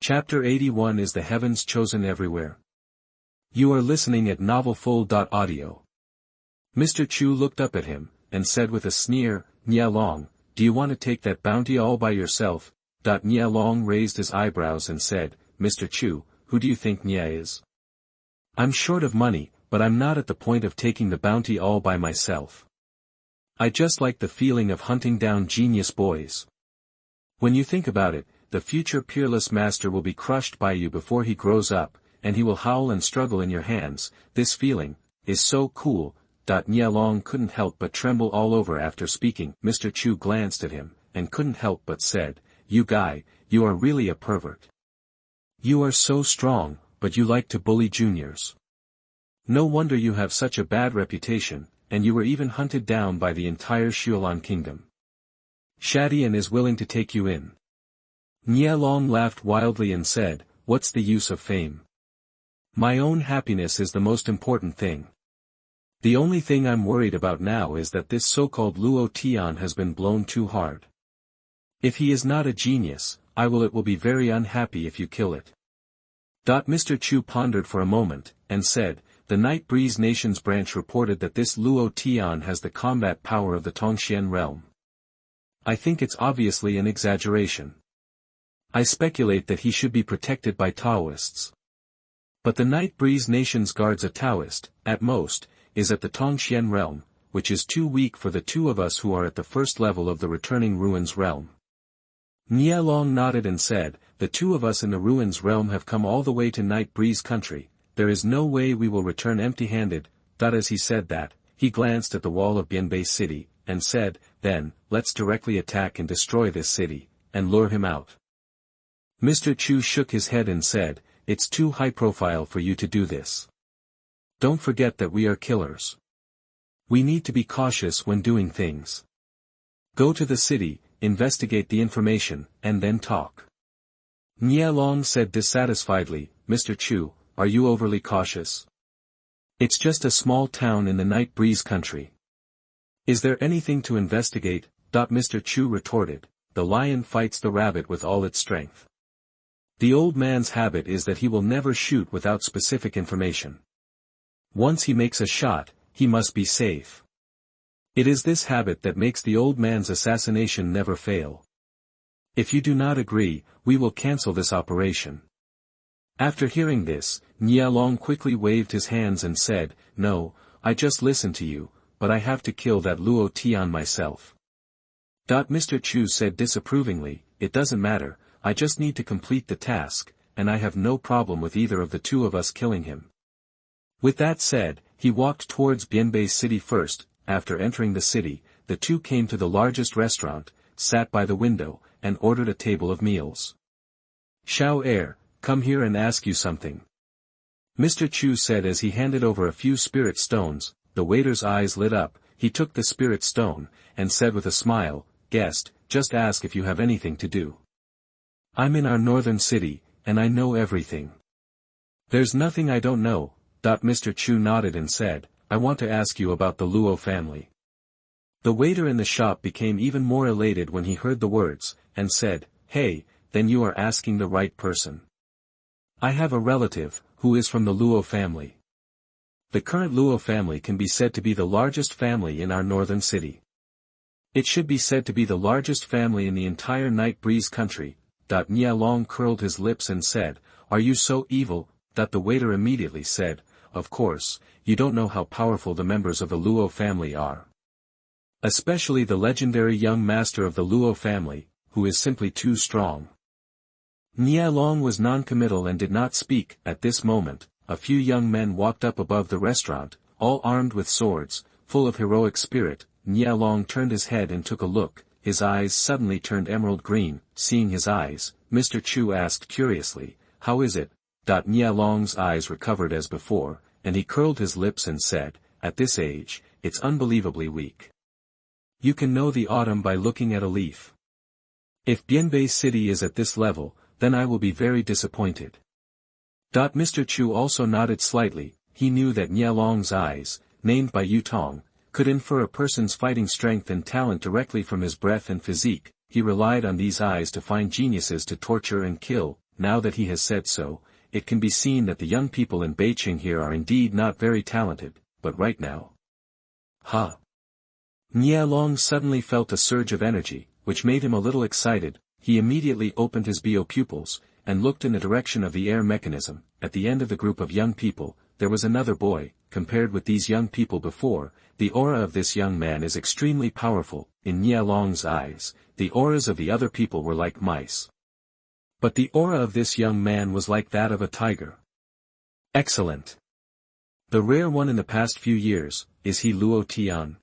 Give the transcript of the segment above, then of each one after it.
Chapter 81 is the heavens chosen everywhere. You are listening at novelfull.audio. Mr. Chu looked up at him, and said with a sneer, "Nia Long, do you want to take that bounty all by yourself?" Nia Long raised his eyebrows and said, "Mr. Chu, who do you think Nia is? I'm short of money, but I'm not at the point of taking the bounty all by myself. I just like the feeling of hunting down genius boys. When you think about it, the future peerless master will be crushed by you before he grows up, and he will howl and struggle in your hands. This feeling is so cool." Nia Long couldn't help but tremble all over after speaking. Mr. Chu glanced at him, and couldn't help but said, "You guy, you are really a pervert. You are so strong, but you like to bully juniors. No wonder you have such a bad reputation, and you were even hunted down by the entire Xuanhuan kingdom. Shadian is willing to take you in." Nia Long laughed wildly and said, "What's the use of fame? My own happiness is the most important thing. The only thing I'm worried about now is that this so-called Luo Tian has been blown too hard. If he is not a genius, it will be very unhappy if you kill it." Mr. Chu pondered for a moment, and said, "The Night Breeze Nations branch reported that this Luo Tian has the combat power of the Tongxian realm. I think it's obviously an exaggeration. I speculate that he should be protected by Taoists. But the Night Breeze Nations guards a Taoist, at most, is at the Tongxian realm, which is too weak for the two of us who are at the first level of the returning ruins realm." Nia Long nodded and said, "The two of us in the ruins realm have come all the way to Night Breeze country, there is no way we will return empty-handed." As he said that, he glanced at the wall of Bianbei city, and said, "Then, let's directly attack and destroy this city, and lure him out." Mr. Chu shook his head and said, "It's too high profile for you to do this. Don't forget that we are killers. We need to be cautious when doing things. Go to the city, investigate the information, and then talk." Nia Long said dissatisfiedly, "Mr. Chu, are you overly cautious? It's just a small town in the Night Breeze country. Is there anything to investigate?" Mr. Chu retorted, "The lion fights the rabbit with all its strength. The old man's habit is that he will never shoot without specific information. Once he makes a shot, he must be safe. It is this habit that makes the old man's assassination never fail. If you do not agree, we will cancel this operation." After hearing this, Nia Long quickly waved his hands and said, "No, I just listened to you, but I have to kill that Luo Tian myself." Mr. Chu said disapprovingly, "It doesn't matter, I just need to complete the task, and I have no problem with either of the two of us killing him." With that said, he walked towards Bianbei city first. After entering the city, the two came to the largest restaurant, sat by the window, and ordered a table of meals. "Xiao Er, come here and ask you something," Mr. Chu said as he handed over a few spirit stones. The waiter's eyes lit up, he took the spirit stone, and said with a smile, "Guest, just ask if you have anything to do. I'm in our northern city, and I know everything. There's nothing I don't know." Mr. Chu nodded and said, "I want to ask you about the Luo family." The waiter in the shop became even more elated when he heard the words, and said, "Hey, then you are asking the right person. I have a relative, who is from the Luo family. The current Luo family can be said to be the largest family in our northern city. It should be said to be the largest family in the entire Night Breeze country." Nia Long curled his lips and said, "Are you so evil?" The waiter immediately said, "Of course, you don't know how powerful the members of the Luo family are. Especially the legendary young master of the Luo family, who is simply too strong." Nia Long was non-committal and did not speak. At this moment, a few young men walked up above the restaurant, all armed with swords, full of heroic spirit. Nia Long turned his head and took a look. His eyes suddenly turned emerald green. Seeing his eyes, Mr. Chu asked curiously, "How is it?" Nia Long's eyes recovered as before, and he curled his lips and said, "At this age, it's unbelievably weak. You can know the autumn by looking at a leaf. If Bianbei city is at this level, then I will be very disappointed." Mr. Chu also nodded slightly. He knew that Nia Long's eyes, named by Yu Tong, could infer a person's fighting strength and talent directly from his breath and physique. He relied on these eyes to find geniuses to torture and kill. now that he has said so, it can be seen that the young people in Beijing here are indeed not very talented, but right now. Ha! Nialong suddenly felt a surge of energy, which made him a little excited. He immediately opened his bio pupils, and looked in the direction of the air mechanism. At the end of the group of young people, there was another boy. Compared with these young people before, the aura of this young man is extremely powerful. In Nialong's eyes, the auras of the other people were like mice. But the aura of this young man was like that of a tiger. Excellent. The rare one in the past few years, is he Luo Tian?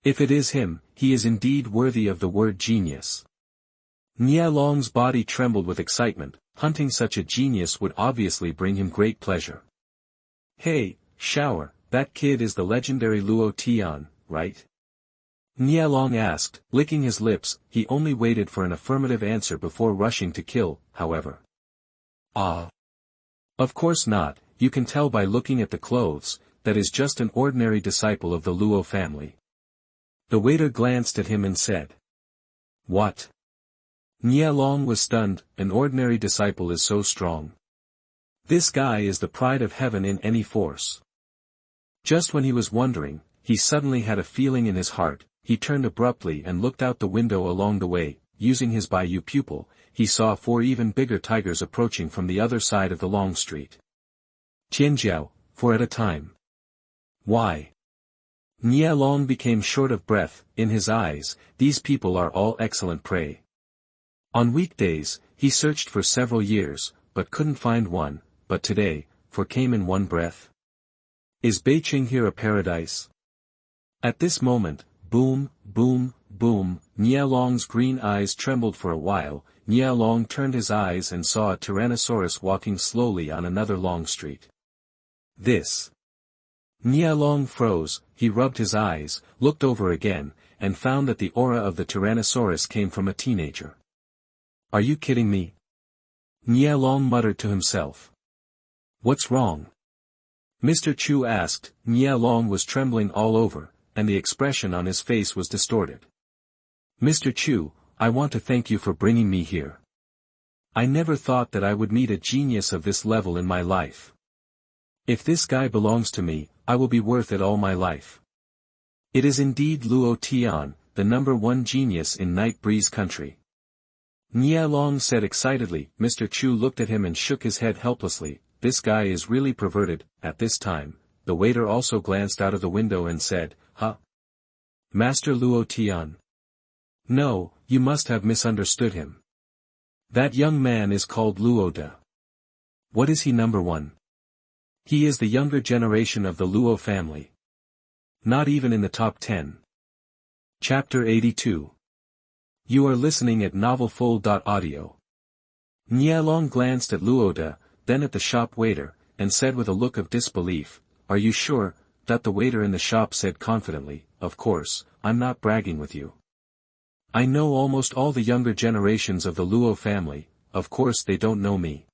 If it is him, he is indeed worthy of the word genius. Nialong's body trembled with excitement. Hunting such a genius would obviously bring him great pleasure. Hey, Shower, that kid is the legendary Luo Tian, right? Nialong asked, licking his lips. He only waited for an affirmative answer before rushing to kill, however. Ah. Of course not, you can tell by looking at the clothes, that is just an ordinary disciple of the Luo family. The waiter glanced at him and said. What? Nialong was stunned. An ordinary disciple is so strong. This guy is the pride of heaven in any force. Just when he was wondering, he suddenly had a feeling in his heart. He turned abruptly and looked out the window along the way. Using his Baiyu pupil, he saw 4 even bigger tigers approaching from the other side of the long street. Tianjiao, 4 at a time. Why? Nialong became short of breath. In his eyes, these people are all excellent prey. On weekdays, he searched for several years, but couldn't find one, but today, 4 came in one breath. Is Beijing here a paradise? At this moment, boom, boom, boom, Nialong's green eyes trembled for a while. Nialong turned his eyes and saw a Tyrannosaurus walking slowly on another long street. This. Nialong froze. He rubbed his eyes, looked over again, and found that the aura of the Tyrannosaurus came from a teenager. Are you kidding me? Nialong muttered to himself. What's wrong? Mr. Chu asked. Nialong was trembling all over, and the expression on his face was distorted. Mr. Chu, I want to thank you for bringing me here. I never thought that I would meet a genius of this level in my life. If this guy belongs to me, I will be worth it all my life. It is indeed Luo Tian, the #1 genius in Night Breeze country. Nialong said excitedly. Mr. Chu looked at him and shook his head helplessly. This guy is really perverted. At this time, the waiter also glanced out of the window and said, Huh? Master Luo Tian? No, you must have misunderstood him. That young man is called Luo De. What is he #1? He is the younger generation of the Luo family. Not even in the top 10. Chapter 82. You are listening at novelfull.audio. Nialong glanced at Luo De, then at the shop waiter, and said with a look of disbelief, Are you sure? That the waiter in the shop said confidently, Of course, I'm not bragging with you. I know almost all the younger generations of the Luo family, of course they don't know me.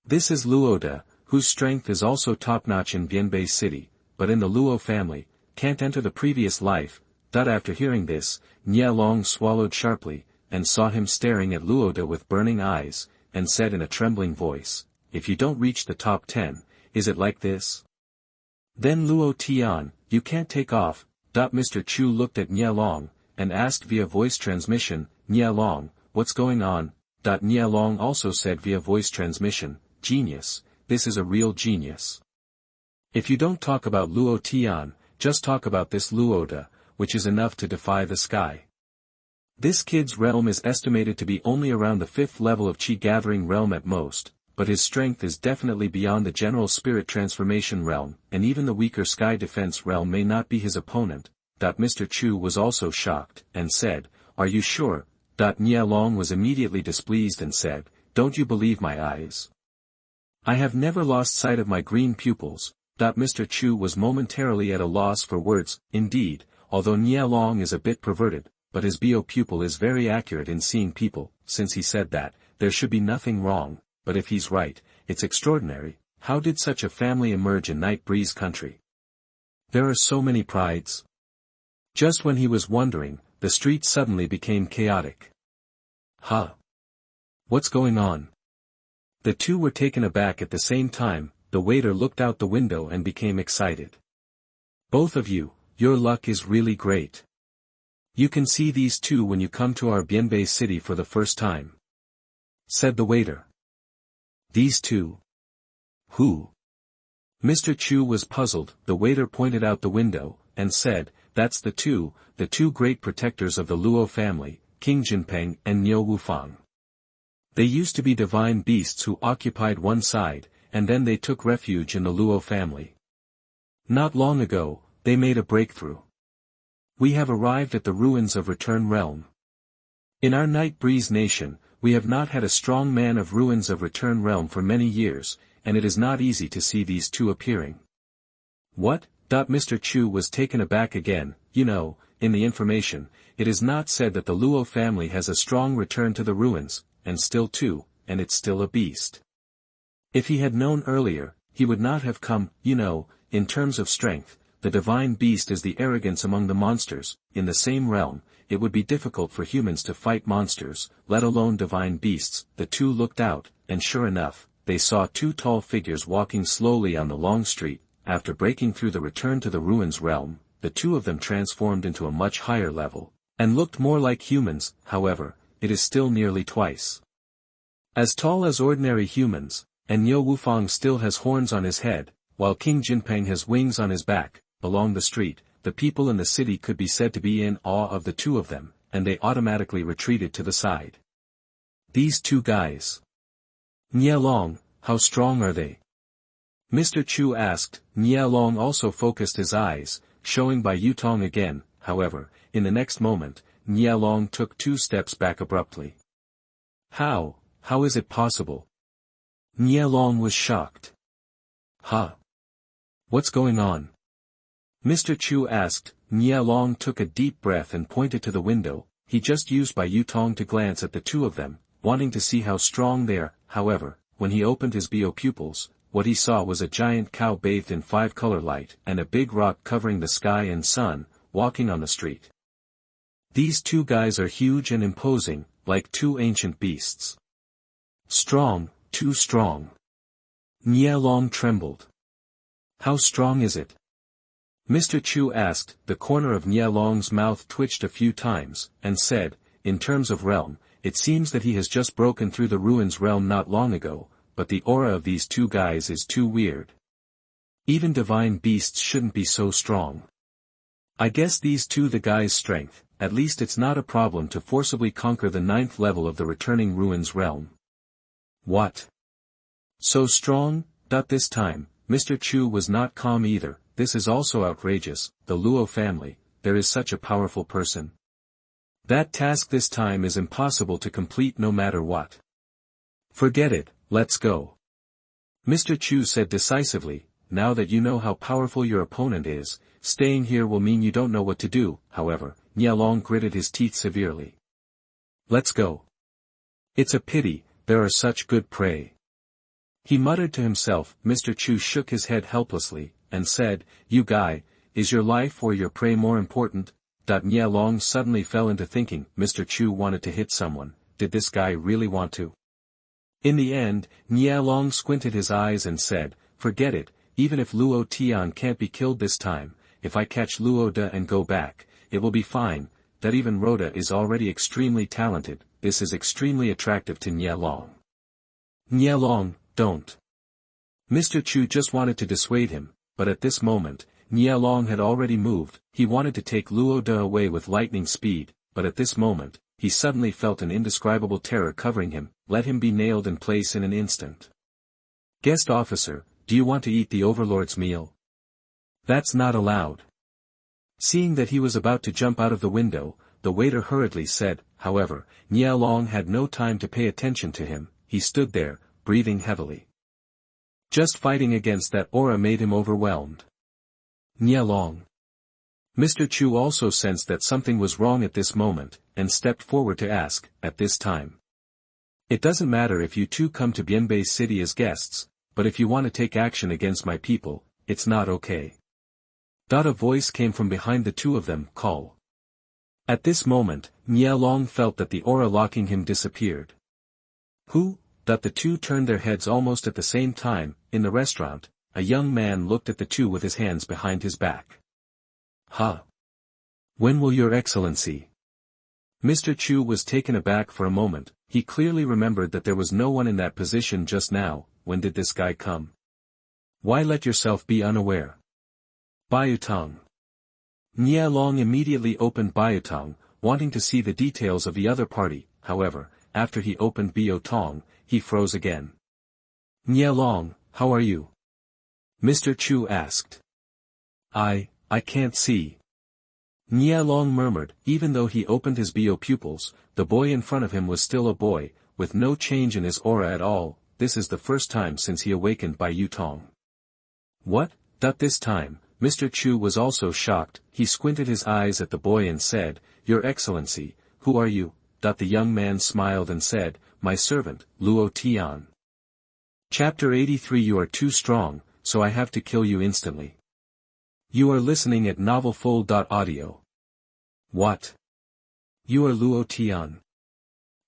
This is Luo De, whose strength is also top-notch in Bianbei City, but in the Luo family, can't enter the previous life. After hearing this, Nialong swallowed sharply, and saw him staring at Luo De with burning eyes, and said in a trembling voice, If you don't reach the top 10, is it like this? Then Luo Tian, you can't take off. Mr. Chu looked at Nialong, and asked via voice transmission, Nialong, what's going on? Nialong also said via voice transmission, Genius, this is a real genius. If you don't talk about Luo Tian, just talk about this Luo De, which is enough to defy the sky. This kid's realm is estimated to be only around the 5th level of Qi gathering realm at most, but his strength is definitely beyond the general spirit transformation realm, and even the weaker sky defense realm may not be his opponent. Mr. Chu was also shocked, and said, Are you sure? Nialong was immediately displeased and said, Don't you believe my eyes? I have never lost sight of my green pupils. Mr. Chu was momentarily at a loss for words. Indeed, although Nialong is a bit perverted, but his bio pupil is very accurate in seeing people. Since he said that, there should be nothing wrong, but if he's right, it's extraordinary. How did such a family emerge in Night Breeze country? There are so many prides. Just when he was wondering, the street suddenly became chaotic. Huh? What's going on? The two were taken aback at the same time. The waiter looked out the window and became excited. Both of you, your luck is really great. You can see these two when you come to our Bianbei city for the first time, said the waiter. These two? Who? Mr. Chu was puzzled. The waiter pointed out the window, and said, that's the two great protectors of the Luo family, King Jinpeng and Niu Wufang. They used to be divine beasts who occupied one side, and then they took refuge in the Luo family. Not long ago, they made a breakthrough. We have arrived at the ruins of Return Realm. In our Night Breeze nation, we have not had a strong man of ruins of Return Realm for many years, and it is not easy to see these two appearing. What? Mr. Chu was taken aback again. You know, in the information, it is not said that the Luo family has a strong return to the ruins, and still two, and it's still a beast. If he had known earlier, he would not have come. You know, in terms of strength, the divine beast is the arrogance among the monsters. In the same realm, it would be difficult for humans to fight monsters, let alone divine beasts. The two looked out, and sure enough, they saw two tall figures walking slowly on the long street. After breaking through the return to the ruins realm, the two of them transformed into a much higher level, and looked more like humans. However, it is still nearly twice as tall as ordinary humans, and Niu Wufang still has horns on his head, while King Jinpeng has wings on his back. Along the street, the people in the city could be said to be in awe of the two of them, and they automatically retreated to the side. These two guys. Nielong, how strong are they? Mr. Chu asked. Nielong also focused his eyes, showing by Yutong again. However, in the next moment, Nielong took 2 steps back abruptly. How is it possible? Nielong was shocked. Huh? What's going on? Mr. Chu asked. Nielong took a deep breath and pointed to the window. He just used by Yutong to glance at the two of them, wanting to see how strong they are. However, when he opened his bio pupils, what he saw was a giant cow bathed in 5-color light and a big rock covering the sky and sun, walking on the street. These two guys are huge and imposing, like 2 ancient beasts. Strong, too strong. Nielong trembled. How strong is it? Mr. Chu asked. The corner of Nielong's mouth twitched a few times, and said, in terms of realm, it seems that he has just broken through the ruins realm not long ago, but the aura of these two guys is too weird. Even divine beasts shouldn't be so strong. I guess these two the guy's strength, at least it's not a problem to forcibly conquer the 9th level of the returning ruins realm. What? So strong? This time, Mr. Chu was not calm either. This is also outrageous. The Luo family, there is such a powerful person. That task this time is impossible to complete no matter what. Forget it, let's go. Mr. Chu said decisively. Now that you know how powerful your opponent is, staying here will mean you don't know what to do. However, Nielong gritted his teeth severely. Let's go. It's a pity, there are such good prey. He muttered to himself. Mr. Chu shook his head helplessly, and said, you guy, is your life or your prey more important? Nielong suddenly fell into thinking. Mr. Chu wanted to hit someone. Did this guy really want to? In the end, Nielong squinted his eyes and said, forget it, even if Luo Tian can't be killed this time, if I catch Luo De and go back, it will be fine. That even Rhoda is already extremely talented. This is extremely attractive to Nielong. Nielong, don't. Mr. Chu just wanted to dissuade him, but at this moment, Nielong had already moved. He wanted to take Luo De away with lightning speed, but at this moment, he suddenly felt an indescribable terror covering him. Let him be nailed in place in an instant. Guest officer, do you want to eat the overlord's meal? That's not allowed. Seeing that he was about to jump out of the window, the waiter hurriedly said. However, Nielong had no time to pay attention to him. He stood there, breathing heavily. Just fighting against that aura made him overwhelmed. Nielong. Mr. Chu also sensed that something was wrong at this moment, and stepped forward to ask. At this time, it doesn't matter if you two come to Bianbei City as guests, but if you want to take action against my people, it's not okay. A voice came from behind the two of them. Call. At this moment, Nielong felt that the aura locking him disappeared. Who The two turned their heads almost at the same time. In the restaurant, a young man looked at the two with his hands behind his back. Huh? When will your excellency? Mr. Chu was taken aback for a moment. He clearly remembered that there was no one in that position just now. When did this guy come? Why let yourself be unaware? Baiyutong. Nie Long immediately opened Baiyutong, wanting to see the details of the other party. However, after he opened Baiyutong, he froze again. Nie Long, how are you? Mr. Chu asked. I can't see. Nie Long murmured. Even though he opened his bio pupils, the boy in front of him was still a boy, with no change in his aura at all. This is the first time since he awakened Baiyutong. What? This time, Mr. Chu was also shocked. He squinted his eyes at the boy and said, Your Excellency, who are you? The young man smiled and said, My servant, Luo Tian. Chapter 83. You are too strong, so I have to kill you instantly. You are listening at novelfull.audio. What? You are Luo Tian.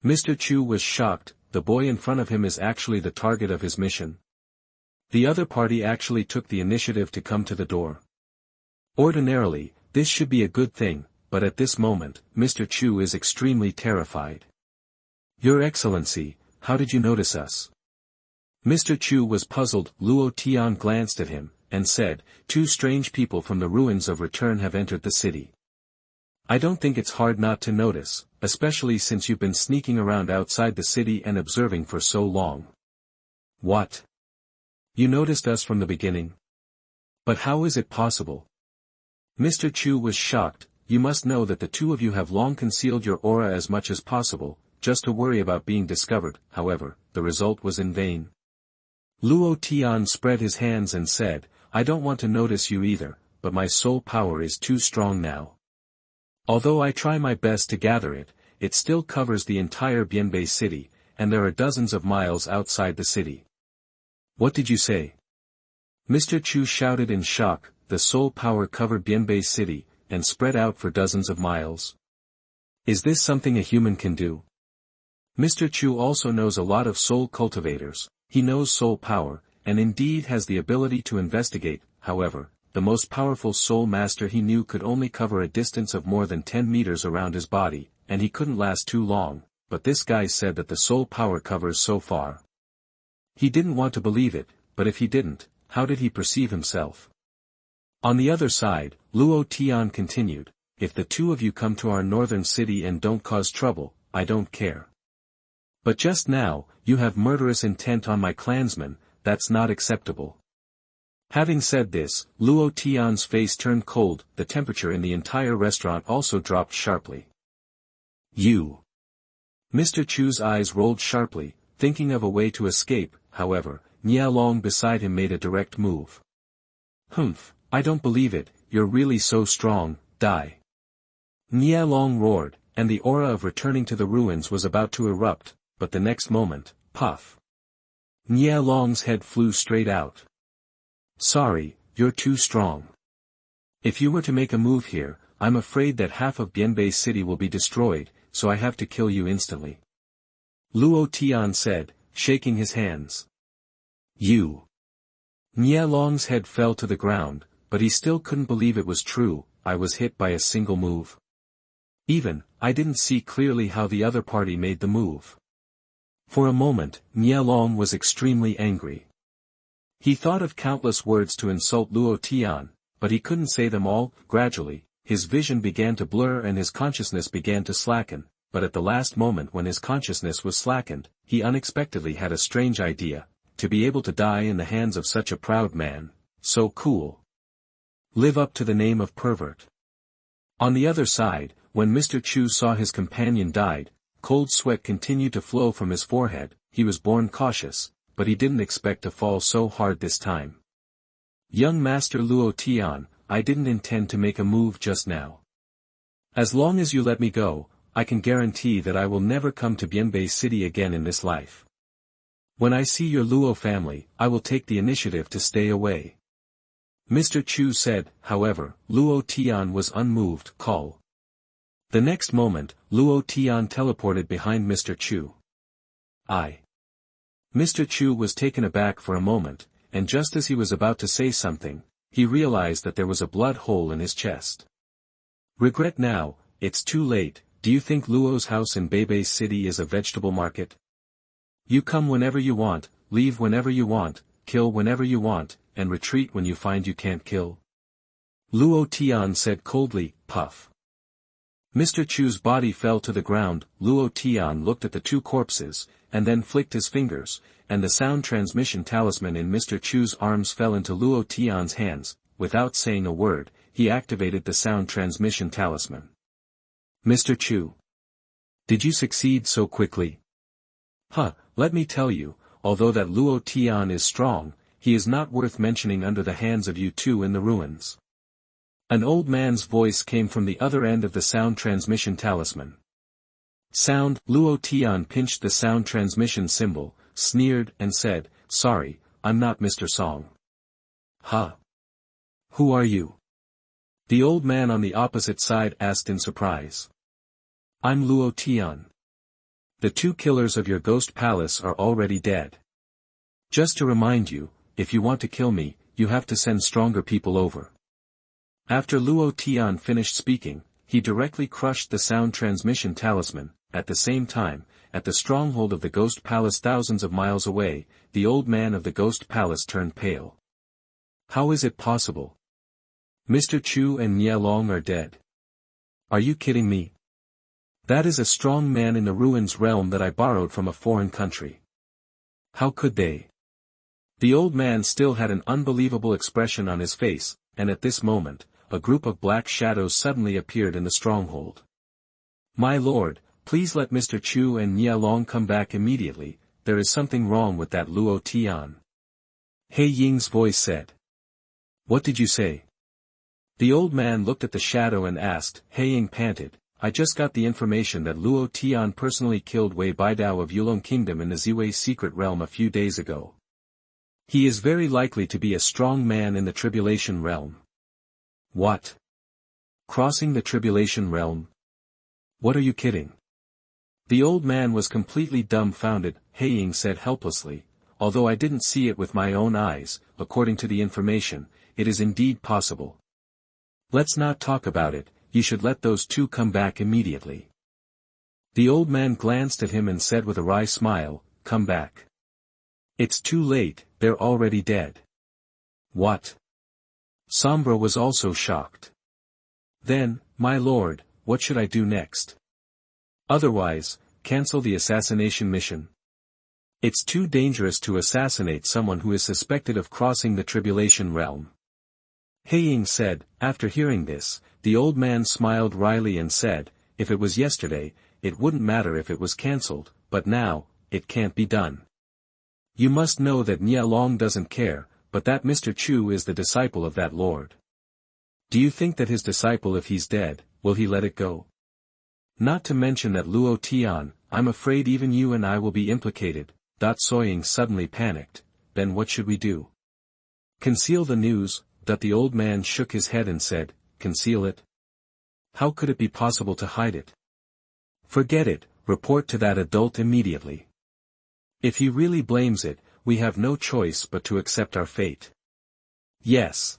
Mr. Chu was shocked. The boy in front of him is actually the target of his mission. The other party actually took the initiative to come to the door. Ordinarily, this should be a good thing, but at this moment, Mr. Chu is extremely terrified. Your Excellency, how did you notice us? Mr. Chu was puzzled. Luo Tian glanced at him, and said, Two strange people from the ruins of return have entered the city. I don't think it's hard not to notice, especially since you've been sneaking around outside the city and observing for so long. What? You noticed us from the beginning? But how is it possible? Mr. Chu was shocked. You must know that the two of you have long concealed your aura as much as possible, just to worry about being discovered. However, the result was in vain. Luo Tian spread his hands and said, I don't want to notice you either, but my soul power is too strong now. Although I try my best to gather it, it still covers the entire Bianbei city, and there are dozens of miles outside the city. What did you say? Mr. Chu shouted in shock. The soul power covered Bianbei city, and spread out for dozens of miles. Is this something a human can do? Mr. Chu also knows a lot of soul cultivators. He knows soul power, and indeed has the ability to investigate. However, the most powerful soul master he knew could only cover a distance of more than 10 meters around his body, and he couldn't last too long, but this guy said that the soul power covers so far. He didn't want to believe it, but if he didn't, how did he perceive himself? On the other side, Luo Tian continued, If the two of you come to our northern city and don't cause trouble, I don't care. But just now, you have murderous intent on my clansmen. That's not acceptable. Having said this, Luo Tian's face turned cold. The temperature in the entire restaurant also dropped sharply. You. Mr. Chu's eyes rolled sharply, thinking of a way to escape. However, Nie Long beside him made a direct move. Humph, I don't believe it. You're really so strong. Die. Nie Long roared, and the aura of returning to the ruins was about to erupt, but the next moment, puff. Nie Long's head flew straight out. Sorry, you're too strong. If you were to make a move here, I'm afraid that half of Bianbei city will be destroyed, so I have to kill you instantly. Luo Tian said, shaking his hands. You. Nie Long's head fell to the ground, but he still couldn't believe it was true. I was hit by a single move. I didn't see clearly how the other party made the move. For a moment, Nie Long was extremely angry. He thought of countless words to insult Luo Tian, but he couldn't say them all. Gradually, his vision began to blur and his consciousness began to slacken, but at the last moment when his consciousness was slackened, he unexpectedly had a strange idea, to be able to die in the hands of such a proud man, so cool. Live up to the name of pervert. On the other side, when Mr. Chu saw his companion died, cold sweat continued to flow from his forehead. He was born cautious, but he didn't expect to fall so hard this time. Young Master Luo Tian, I didn't intend to make a move just now. As long as you let me go, I can guarantee that I will never come to Bianbei city again in this life. When I see your Luo family, I will take the initiative to stay away. Mr. Chu said. However, Luo Tian was unmoved. Call. The next moment, Luo Tian teleported behind Mr. Chu. Mr. Chu was taken aback for a moment, and just as he was about to say something, he realized that there was a blood hole in his chest. Regret now, it's too late. Do you think Luo's house in Beibei City is a vegetable market? You come whenever you want, leave whenever you want, kill whenever you want, and retreat when you find you can't kill. Luo Tian said coldly, puff. Mr. Chu's body fell to the ground. Luo Tian looked at the two corpses, and then flicked his fingers, and the sound transmission talisman in Mr. Chu's arms fell into Luo Tian's hands. Without saying a word, he activated the sound transmission talisman. Mr. Chu. Did you succeed so quickly? Let me tell you, although that Luo Tian is strong, he is not worth mentioning under the hands of you two in the ruins. An old man's voice came from the other end of the sound transmission talisman. Sound. Luo Tian pinched the sound transmission symbol, sneered, and said, sorry, I'm not Mr. Song. Who are you? The old man on the opposite side asked in surprise. I'm Luo Tian. The two killers of your ghost palace are already dead. Just to remind you, if you want to kill me, you have to send stronger people over. After Luo Tian finished speaking, he directly crushed the sound transmission talisman. At the same time, at the stronghold of the ghost palace thousands of miles away, the old man of the ghost palace turned pale. How is it possible? Mr. Chu and Nie Long are dead. Are you kidding me? That is a strong man in the ruins realm that I borrowed from a foreign country. How could they? The old man still had an unbelievable expression on his face, and at this moment, a group of black shadows suddenly appeared in the stronghold. My lord, please let Mr. Chu and Nie Long come back immediately. There is something wrong with that Luo Tian. He Ying's voice said. What did you say? The old man looked at the shadow and asked. He Ying panted, I just got the information that Luo Tian personally killed Wei Baidao of Yulong Kingdom in the Ziwei secret realm a few days ago. He is very likely to be a strong man in the Tribulation realm. What? Crossing the Tribulation realm? What are you kidding? The old man was completely dumbfounded. He Ying said helplessly, although I didn't see it with my own eyes, according to the information, it is indeed possible. Let's not talk about it, you should let those two come back immediately. The old man glanced at him and said with a wry smile, come back. It's too late, they're already dead. What? Sombra was also shocked. Then, my lord, what should I do next? Otherwise, cancel the assassination mission. It's too dangerous to assassinate someone who is suspected of crossing the Tribulation realm. He Ying said. After hearing this, the old man smiled wryly and said, if it was yesterday, it wouldn't matter if it was cancelled, but now, it can't be done. You must know that Nie Long doesn't care, but that Mr. Chu is the disciple of that lord. Do you think that his disciple, if he's dead, will he let it go? Not to mention that Luo Tian, I'm afraid even you and I will be implicated. Soying suddenly panicked. Then what should we do? Conceal the news. The old man shook his head and said, conceal it? How could it be possible to hide it? Forget it, report to that adult immediately. If he really blames it, we have no choice but to accept our fate. Yes.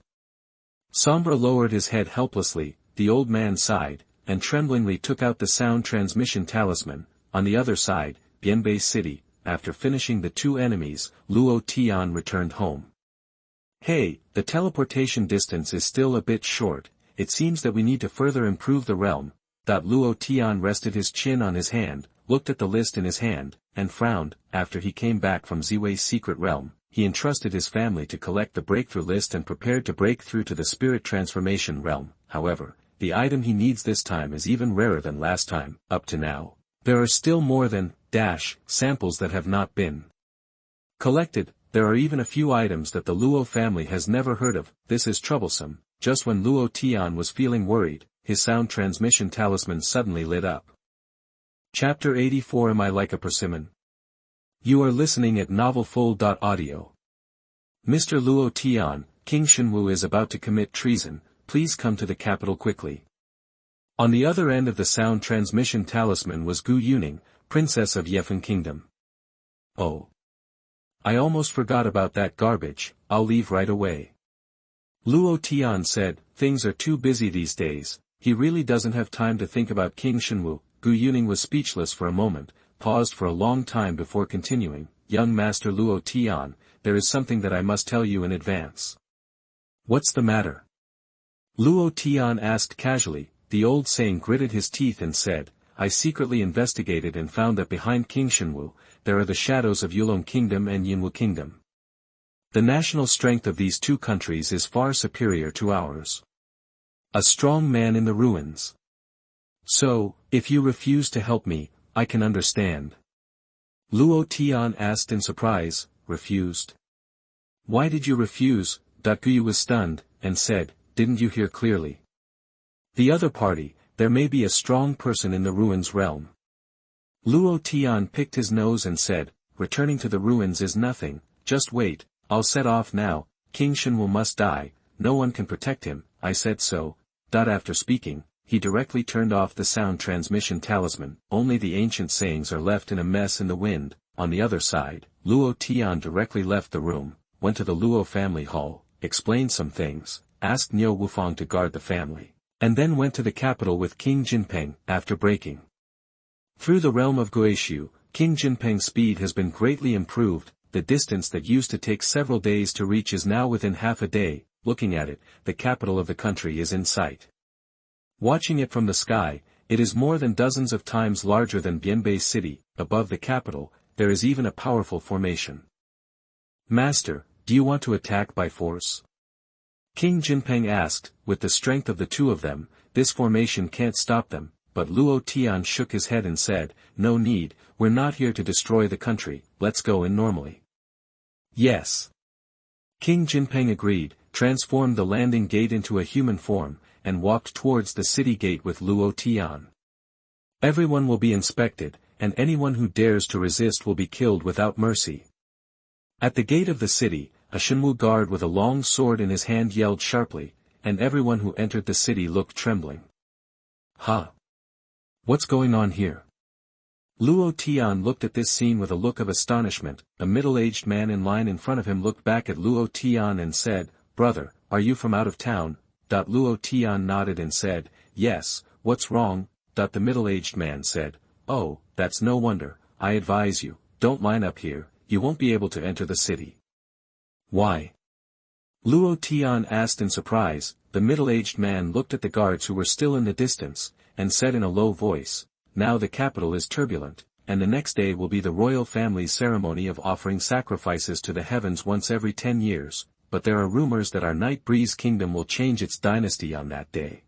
Sombra lowered his head helplessly. The old man sighed, and tremblingly took out the sound transmission talisman. On the other side, Bianbei City, after finishing the two enemies, Luo Tian returned home. Hey, the teleportation distance is still a bit short, it seems that we need to further improve the realm. Luo Tian rested his chin on his hand, looked at the list in his hand, and frowned. After he came back from Ziwei's secret realm, he entrusted his family to collect the breakthrough list and prepared to break through to the spirit transformation realm. However, the item he needs this time is even rarer than last time. Up to now, there are still more than samples that have not been collected. There are even a few items that the Luo family has never heard of. This is troublesome. Just when Luo Tian was feeling worried, his sound transmission talisman suddenly lit up. Chapter 84. Am I like a persimmon? You are listening at novelfull.audio. Mr. Luo Tian, King Xuanhuan is about to commit treason. Please come to the capital quickly. On the other end of the sound transmission talisman was Gu Yuning, Princess of Yefeng Kingdom. Oh. I almost forgot about that garbage, I'll leave right away. Luo Tian said, things are too busy these days, he really doesn't have time to think about King Xuanhuan. Gu Yuning was speechless for a moment, paused for a long time before continuing, young Master Luo Tian, there is something that I must tell you in advance. What's the matter? Luo Tian asked casually. The old saying gritted his teeth and said, I secretly investigated and found that behind King Xuanhuan, there are the shadows of Yulong Kingdom and Yinwu Kingdom. The national strength of these two countries is far superior to ours. A strong man in the ruins. So, if you refuse to help me, I can understand. Luo Tian asked in surprise, refused? Why did you refuse? Guyu was stunned, and said, didn't you hear clearly? The other party, there may be a strong person in the ruins realm. Luo Tian picked his nose and said, returning to the ruins is nothing, just wait, I'll set off now, King Xuanhuan must die, no one can protect him, I said so. After speaking, he directly turned off the sound transmission talisman, only the ancient sayings are left in a mess in the wind. On the other side, Luo Tian directly left the room, went to the Luo family hall, explained some things, asked Niu Wufang to guard the family, and then went to the capital with King Jinpeng. After breaking through the realm of Guishu, King Jinpeng's speed has been greatly improved, the distance that used to take several days to reach is now within half a day. Looking at it, the capital of the country is in sight. Watching it from the sky, it is more than dozens of times larger than Bianbei city. Above the capital, there is even a powerful formation. Master, do you want to attack by force? King Jinpeng asked. With the strength of the two of them, this formation can't stop them, but Luo Tian shook his head and said, no need, we're not here to destroy the country, let's go in normally. Yes. King Jinpeng agreed, transformed the landing gate into a human form, and walked towards the city gate with Luo Tian. Everyone will be inspected, and anyone who dares to resist will be killed without mercy. At the gate of the city, a Xuanhuan guard with a long sword in his hand yelled sharply, and everyone who entered the city looked trembling. Ha! What's going on here? Luo Tian looked at this scene with a look of astonishment. A middle-aged man in line in front of him looked back at Luo Tian and said, brother, are you from out of town? Luo Tian nodded and said, yes, what's wrong? The middle-aged man said, oh, that's no wonder, I advise you, don't line up here, you won't be able to enter the city. Why? Luo Tian asked in surprise. The middle-aged man looked at the guards who were still in the distance, and said in a low voice, now the capital is turbulent, and the next day will be the royal family's ceremony of offering sacrifices to the heavens once every 10 years, but there are rumors that our Night Breeze Kingdom will change its dynasty on that day.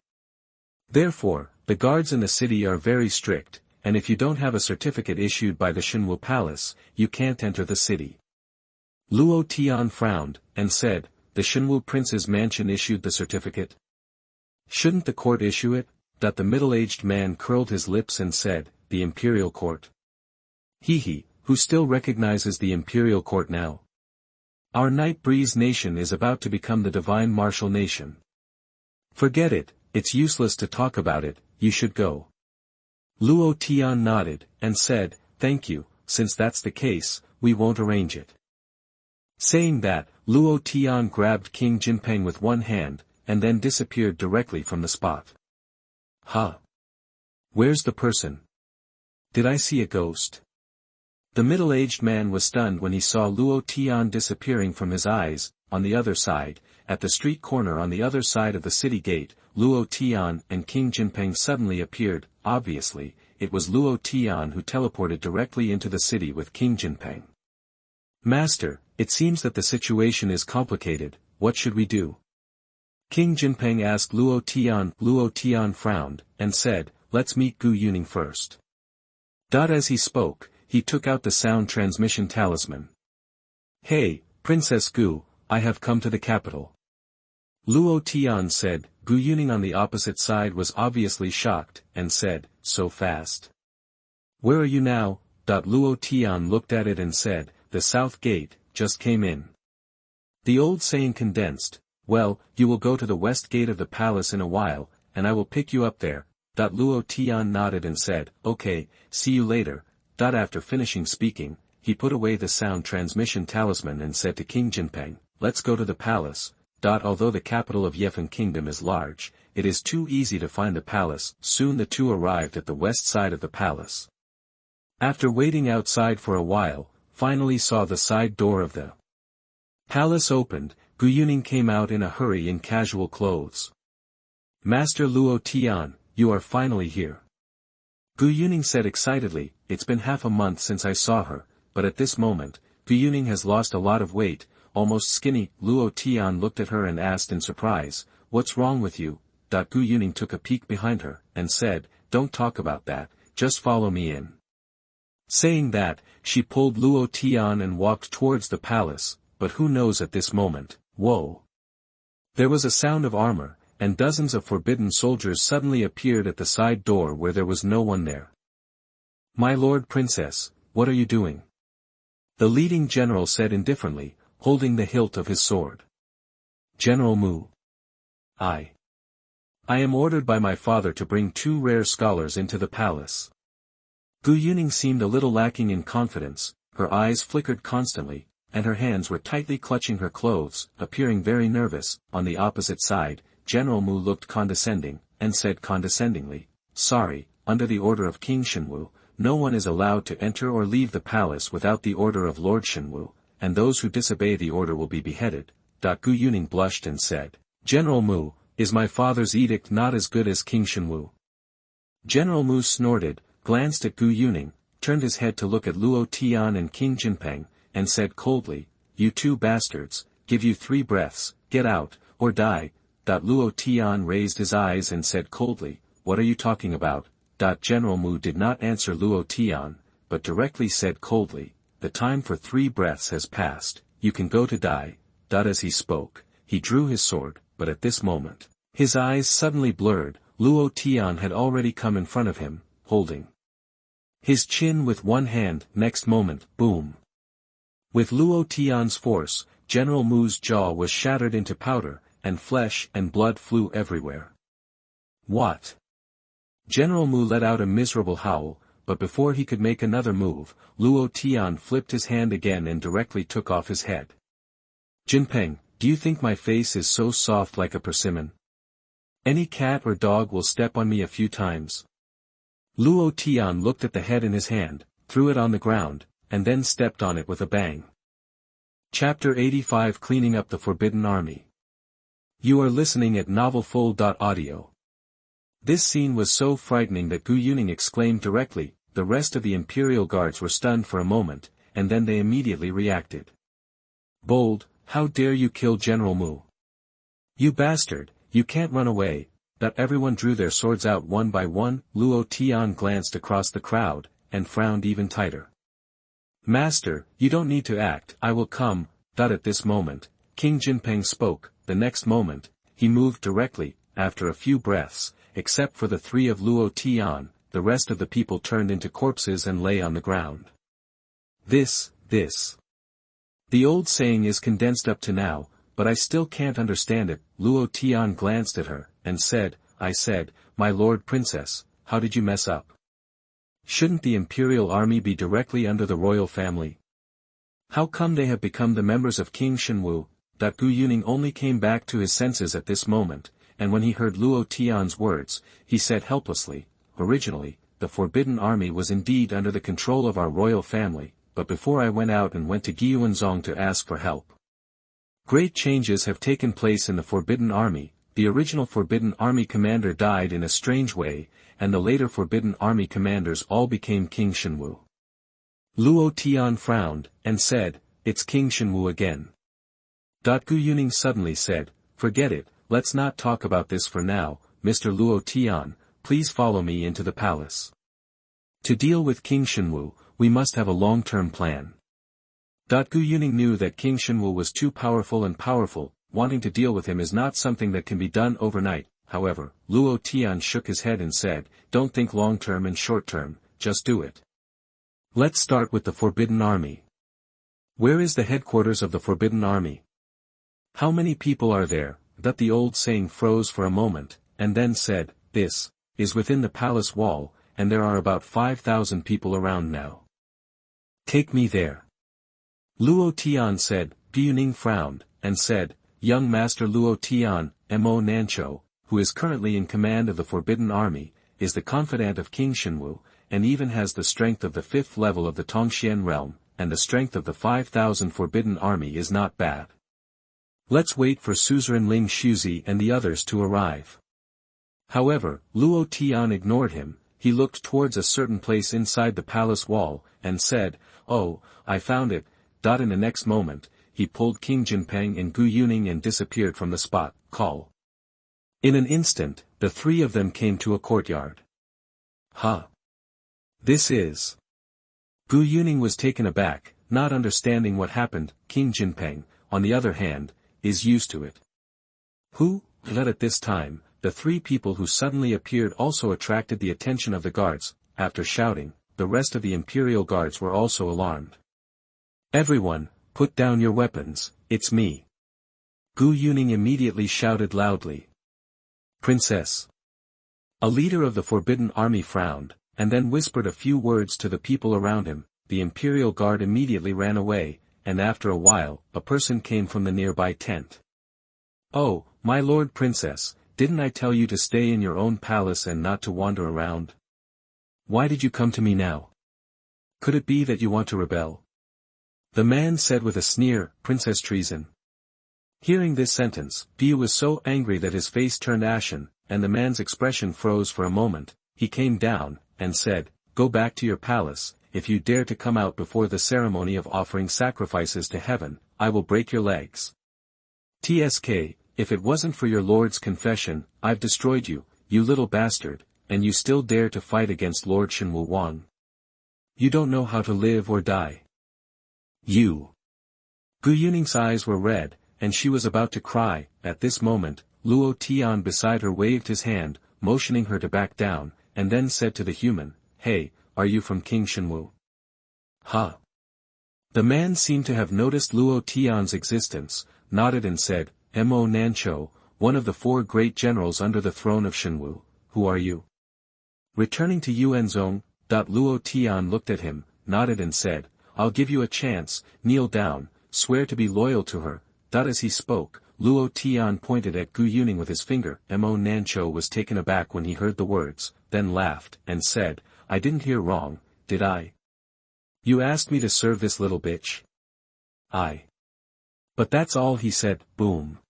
Therefore, the guards in the city are very strict, and if you don't have a certificate issued by the Xuanhuan Palace, you can't enter the city. Luo Tian frowned, and said, the Xuanhuan Prince's mansion issued the certificate? Shouldn't the court issue it? The middle-aged man curled his lips and said, the imperial court. Who still recognizes the imperial court now? Our Night Breeze nation is about to become the divine martial nation. Forget it, it's useless to talk about it, you should go. Luo Tian nodded, and said, thank you, since that's the case, we won't arrange it. Saying that, Luo Tian grabbed King Jinpeng with one hand, and then disappeared directly from the spot. Ha! Where's the person? Did I see a ghost? The middle-aged man was stunned when he saw Luo Tian disappearing from his eyes. On the other side, at the street corner on the other side of the city gate, Luo Tian and King Jinpeng suddenly appeared. Obviously, it was Luo Tian who teleported directly into the city with King Jinpeng. Master, it seems that the situation is complicated, what should we do? King Jinpeng asked Luo Tian. Luo Tian frowned, and said, let's meet Gu Yuning first. As he spoke, he took out the sound transmission talisman. Hey, Princess Gu, I have come to the capital. Luo Tian said. Gu Yuning on the opposite side was obviously shocked, and said, so fast. Where are you now? Luo Tian looked at it and said, the south gate, just came in. The old saying condensed, well, you will go to the west gate of the palace in a while, and I will pick you up there. Luo Tian nodded and said, okay, see you later. After finishing speaking, he put away the sound transmission talisman and said to King Jinpeng, "Let's go to the palace." Although the capital of Yefan Kingdom is large, it is too easy to find the palace. Soon the two arrived at the west side of the palace. After waiting outside for a while, finally saw the side door of the palace opened. Gu Yuning came out in a hurry in casual clothes. "Master Luo Tian, you are finally here." Gu Yuning said excitedly, "It's been half a month since I saw her, but at this moment, Gu Yuning has lost a lot of weight, almost skinny." Luo Tian looked at her and asked in surprise, "What's wrong with you?" Gu Yuning took a peek behind her, and said, "Don't talk about that, just follow me in." Saying that, she pulled Luo Tian and walked towards the palace, but who knows at this moment, whoa! There was a sound of armor, and dozens of forbidden soldiers suddenly appeared at the side door where there was no one there. "My lord princess, what are you doing?" the leading general said indifferently, holding the hilt of his sword. "General Mu. I am ordered by my father to bring 2 rare scholars into the palace." Gu Yuning seemed a little lacking in confidence, her eyes flickered constantly, and her hands were tightly clutching her clothes, appearing very nervous. On the opposite side, General Mu looked condescending, and said condescendingly, "Sorry, under the order of King Xuanhuan, no one is allowed to enter or leave the palace without the order of Lord Xuanhuan, and those who disobey the order will be beheaded." Gu Yuning blushed and said, "General Mu, is my father's edict not as good as King Xuanhuan?" General Mu snorted, glanced at Gu Yuning, turned his head to look at Luo Tian and King Jinpeng, and said coldly, "You 2 bastards, give you 3 breaths, get out, or die." Luo Tian raised his eyes and said coldly, "What are you talking about?" General Mu did not answer Luo Tian, but directly said coldly, "The time for 3 breaths has passed, you can go to die." As he spoke, he drew his sword, but at this moment, his eyes suddenly blurred. Luo Tian had already come in front of him, holding his chin with one hand. Next moment, boom! With Luo Tian's force, General Mu's jaw was shattered into powder, and flesh and blood flew everywhere. "What?" General Mu let out a miserable howl, but before he could make another move, Luo Tian flipped his hand again and directly took off his head. "Jinpeng, do you think my face is so soft like a persimmon? Any cat or dog will step on me a few times." Luo Tian looked at the head in his hand, threw it on the ground, and then stepped on it with a bang. Chapter 85 Cleaning Up the Forbidden Army. You are listening at novelfull.audio. This scene was so frightening that Gu Yuning exclaimed directly. The rest of the imperial guards were stunned for a moment, and then they immediately reacted. "Bold, how dare you kill General Mu? You bastard, you can't run away." Everyone drew their swords out one by one. Luo Tian glanced across the crowd, and frowned even tighter. "Master, you don't need to act, I will come." At this moment, King Jinpeng spoke. The next moment, he moved directly. After a few breaths, except for the 3 of Luo Tian, the rest of the people turned into corpses and lay on the ground. This. The old saying is condensed up to now, but I still can't understand it. Luo Tian glanced at her, and said, "I said, my lord princess, how did you mess up? Shouldn't the imperial army be directly under the royal family? How come they have become the members of King Xuanhuan?" Gu Yuning only came back to his senses at this moment, and when he heard Luo Tian's words, he said helplessly, "Originally, the Forbidden Army was indeed under the control of our royal family, but before I went out and went to Guiyuanzong to ask for help. Great changes have taken place in the Forbidden Army. The original Forbidden Army commander died in a strange way, and the later Forbidden Army commanders all became King Xuanhuan." Luo Tian frowned, and said, "It's King Xuanhuan again." Gu Yuning suddenly said, "Forget it, let's not talk about this for now. Mr. Luo Tian, please follow me into the palace. To deal with King Xuanhuan, we must have a long-term plan." Gu Yuning knew that King Xuanhuan was too powerful and powerful. Wanting to deal with him is not something that can be done overnight. However, Luo Tian shook his head and said, "Don't think long-term and short-term, just do it. Let's start with the Forbidden Army. Where is the headquarters of the Forbidden Army? How many people are there?" The old saying froze for a moment, and then said, "This is within the palace wall, and there are about 5,000 people around now." Take me there. Luo Tian said. Gu Yuning frowned, and said, Young Master Luo Tian, Mo Nancho, who is currently in command of the Forbidden Army, is the confidant of King Xuanhuan, and even has the strength of the 5th level of the Tongxian realm, and the strength of the 5,000 Forbidden Army is not bad. Let's wait for Suzerain Ling Shuzi and the others to arrive. However, Luo Tian ignored him. He looked towards a certain place inside the palace wall, and said, Oh, I found it. In the next moment, he pulled King Jinpeng and Gu Yuning and disappeared from the spot. Call. In an instant, the three of them came to a courtyard. Huh. This is. Gu Yuning was taken aback, not understanding what happened. King Jinpeng, on the other hand, is used to it. Who? At this time, the three people who suddenly appeared also attracted the attention of the guards. After shouting, the rest of the imperial guards were also alarmed. Everyone, put down your weapons, it's me. Gu Yuning immediately shouted loudly. Princess. A leader of the Forbidden Army frowned, and then whispered a few words to the people around him. The imperial guard immediately ran away, and after a while, a person came from the nearby tent. Oh, my lord princess, didn't I tell you to stay in your own palace and not to wander around? Why did you come to me now? Could it be that you want to rebel? The man said with a sneer, Princess treason. Hearing this sentence, Gu was so angry that his face turned ashen, and the man's expression froze for a moment. He came down, and said, Go back to your palace. If you dare to come out before the ceremony of offering sacrifices to heaven, I will break your legs. TSK, if it wasn't for your lord's confession, I've destroyed you, you little bastard, and you still dare to fight against Lord Xuanhuan. You don't know how to live or die. You. Gu Yuning's eyes were red, and she was about to cry. At this moment, Luo Tian beside her waved his hand, motioning her to back down, and then said to the human, Hey, are you from King Xuanhuan? Huh. The man seemed to have noticed Luo Tian's existence, nodded and said, Mo Nancho, one of the 4 great generals under the throne of Xuanhuan, who are you? Returning to Yuanzong, Luo Tian looked at him, nodded and said, I'll give you a chance, kneel down, swear to be loyal to her. As he spoke, Luo Tian pointed at Gu Yuning with his finger. Mo Nancho was taken aback when he heard the words, then laughed, and said, I didn't hear wrong, did I? You asked me to serve this little bitch? I. But that's all he said. Boom.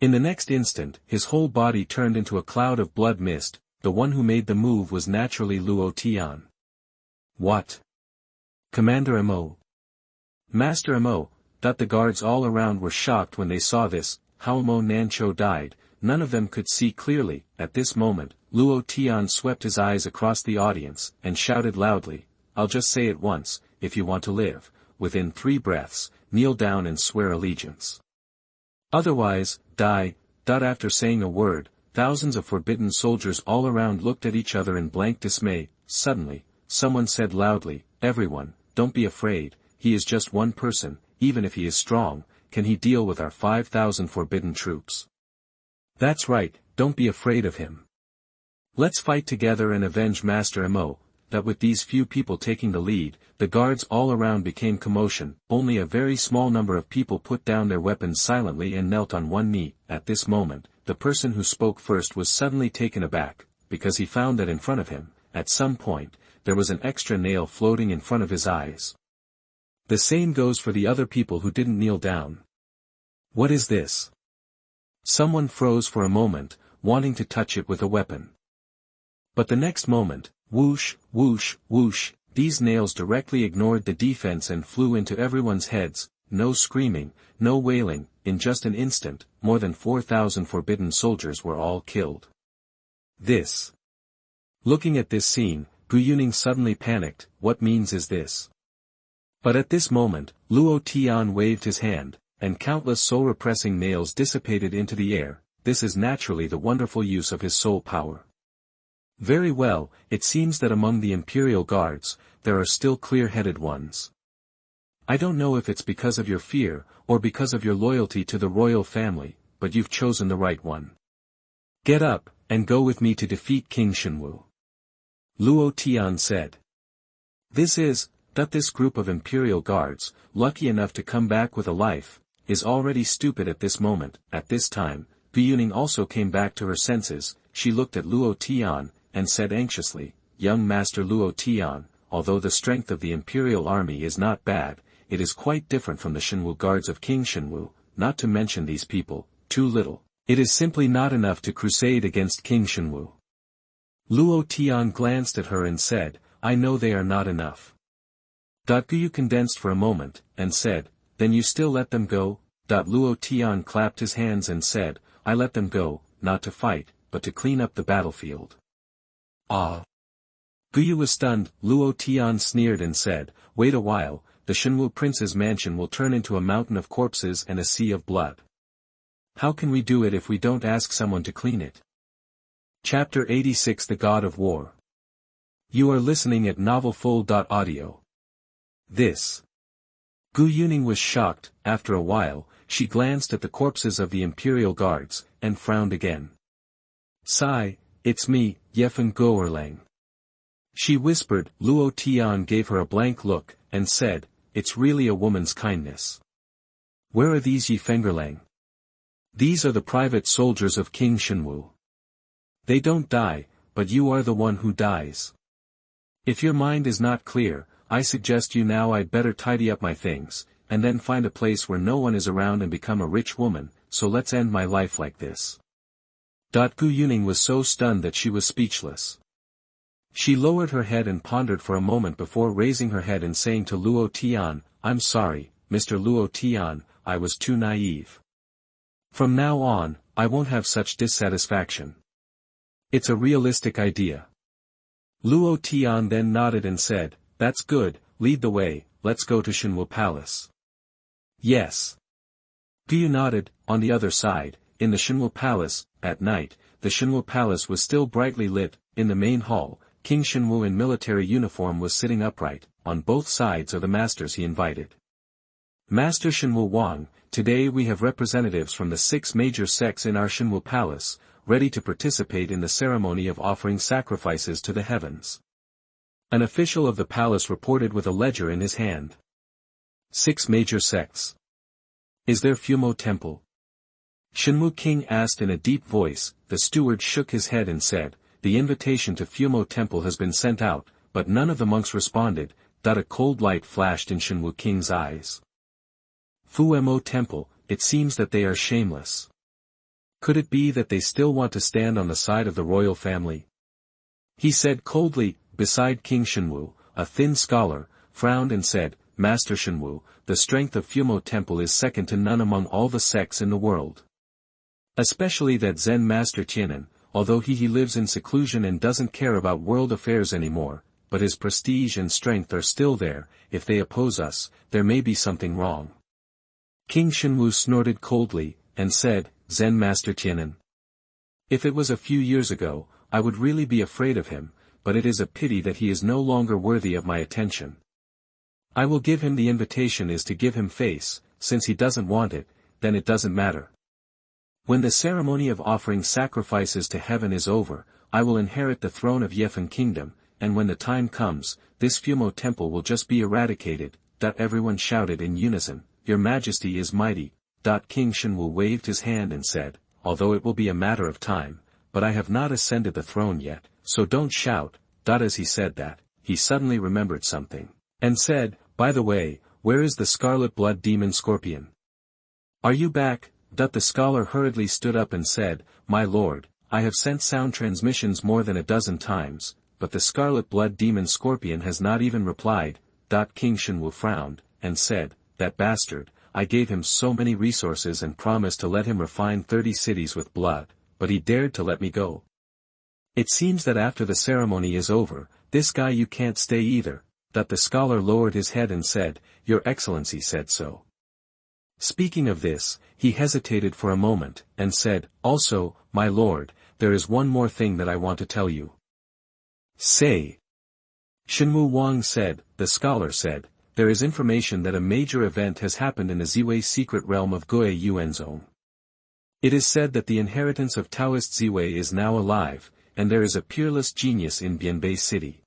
In the next instant, his whole body turned into a cloud of blood mist. The one who made the move was naturally Luo Tian. What? Commander Mo. Master Mo. The guards all around were shocked when they saw this. How Mo Nancho died, none of them could see clearly. At this moment, Luo Tian swept his eyes across the audience, and shouted loudly, I'll just say it once, if you want to live, within 3 breaths, kneel down and swear allegiance. Otherwise, die. After saying a word, thousands of forbidden soldiers all around looked at each other in blank dismay. Suddenly, someone said loudly, Everyone, don't be afraid, he is just one person, even if he is strong, can he deal with our 5,000 forbidden troops? That's right, don't be afraid of him. Let's fight together and avenge Master Mo. With these few people taking the lead, the guards all around became commotion. Only a very small number of people put down their weapons silently and knelt on one knee. At this moment, the person who spoke first was suddenly taken aback, because he found that in front of him, at some point, there was an extra nail floating in front of his eyes. The same goes for the other people who didn't kneel down. What is this? Someone froze for a moment, wanting to touch it with a weapon. But the next moment, whoosh, whoosh, whoosh, these nails directly ignored the defense and flew into everyone's heads. No screaming, no wailing. In just an instant, more than 4,000 forbidden soldiers were all killed. This. Looking at this scene, Gu Yuning suddenly panicked. What means is this? But at this moment, Luo Tian waved his hand, and countless soul-repressing nails dissipated into the air. This is naturally the wonderful use of his soul power. Very well, it seems that among the imperial guards, there are still clear-headed ones. I don't know if it's because of your fear, or because of your loyalty to the royal family, but you've chosen the right one. Get up, and go with me to defeat King Xuanhuan. Luo Tian said. This is, That this group of imperial guards, lucky enough to come back with a life, is already stupid at this moment. At this time, Guiyuning also came back to her senses. She looked at Luo Tian, and said anxiously, "Young Master Luo Tian, although the strength of the imperial army is not bad, it is quite different from the Xuanhuan guards of King Xuanhuan, not to mention these people, too little. It is simply not enough to crusade against King Xuanhuan." Luo Tian glanced at her and said, "I know they are not enough." Guyu condensed for a moment, and said, "Then you still let them go?" Luo Tian clapped his hands and said, "I let them go, not to fight, but to clean up the battlefield." Ah! Guyu was stunned. Luo Tian sneered and said, "Wait a while, the Xuanhuan prince's mansion will turn into a mountain of corpses and a sea of blood. How can we do it if we don't ask someone to clean it?" Chapter 86 The God of War. You are listening at novelfull.audio. This. Gu Yuning was shocked. After a while, she glanced at the corpses of the imperial guards, and frowned again. "Sigh, it's me, Yefen Goerlang." She whispered. Luo Tian gave her a blank look, and said, "It's really a woman's kindness. Where are these Yifengerlang?" "These are the private soldiers of King Xuanhuan. They don't die, but you are the one who dies. If your mind is not clear, I suggest you now I'd better tidy up my things, and then find a place where no one is around and become a rich woman, so let's end my life like this." Gu Yuning was so stunned that she was speechless. She lowered her head and pondered for a moment before raising her head and saying to Luo Tian, "I'm sorry, Mr. Luo Tian, I was too naive. From now on, I won't have such dissatisfaction. It's a realistic idea." Luo Tian then nodded and said, "That's good, lead the way, let's go to Xuanhuan Palace." "Yes." Guyu nodded. On the other side, in the Xuanhuan Palace, at night, the Xuanhuan Palace was still brightly lit. In the main hall, King Xuanhuan in military uniform was sitting upright. On both sides are the masters he invited. "Master Xuanhuan Wang, today we have representatives from the 6 major sects in our Xuanhuan Palace, ready to participate in the ceremony of offering sacrifices to the heavens." An official of the palace reported with a ledger in his hand. 6 major sects. Is there Fumo Temple? Xuanhuan King asked in a deep voice. The steward shook his head and said, "The invitation to Fumo Temple has been sent out, but none of the monks responded." A cold light flashed in Xuanhuan King's eyes. Fumo Temple, it seems that they are shameless. Could it be that they still want to stand on the side of the royal family? He said coldly. Beside King Xuanhuan, a thin scholar, frowned and said, "Master Xuanhuan, the strength of Fumo Temple is second to none among all the sects in the world. Especially that Zen Master Tianan, although he lives in seclusion and doesn't care about world affairs anymore, but his prestige and strength are still there. If they oppose us, there may be something wrong." King Xuanhuan snorted coldly, and said, "Zen Master Tianan. If it was a few years ago, I would really be afraid of him, but it is a pity that he is no longer worthy of my attention. I will give him the invitation is to give him face, since he doesn't want it, then it doesn't matter. When the ceremony of offering sacrifices to heaven is over, I will inherit the throne of Yefen Kingdom, and when the time comes, this Fumo Temple will just be eradicated." Everyone shouted in unison, "Your Majesty is mighty." King Xuanhuan waved his hand and said, "Although it will be a matter of time, but I have not ascended the throne yet, so don't shout." As he said that, he suddenly remembered something, and said, "By the way, where is the scarlet blood demon scorpion? Are you back?" The scholar hurriedly stood up and said, "My lord, I have sent sound transmissions more than a dozen times, but the scarlet blood demon scorpion has not even replied." King Xuanhuan frowned, and said, "That bastard, I gave him so many resources and promised to let him refine 30 cities with blood, but he dared to let me go. It seems that after the ceremony is over, this guy you can't stay either." The scholar lowered his head and said, "Your Excellency said so." Speaking of this, he hesitated for a moment, and said, "Also, my lord, there is one more thing that I want to tell you." "Say." Xuanhuan Wang said. The scholar said, "There is information that a major event has happened in the Ziwei secret realm of Gue Yuanzong. It is said that the inheritance of Taoist Ziwei is now alive, and there is a peerless genius in Bianbei City.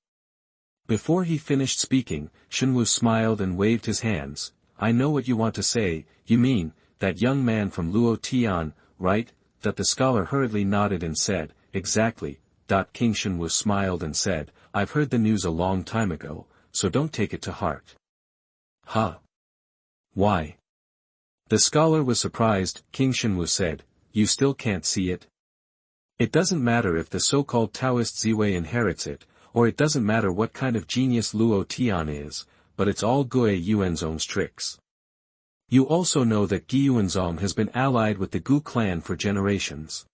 Before he finished speaking, Xuanhuan smiled and waved his hands. I know what you want to say, you mean, that young man from Luo Tian, right? That the scholar hurriedly nodded and said, exactly. King Xuanhuan smiled and said, I've heard the news a long time ago, so don't take it to heart. Huh? Why? The scholar was surprised. King Xuanhuan said, you still can't see it? It doesn't matter if the so-called Taoist Ziwei inherits it, or it doesn't matter what kind of genius Luo Tian is, but it's all Gui Yuanzong's tricks. You also know that Gui Yuanzong has been allied with the Gu clan for generations.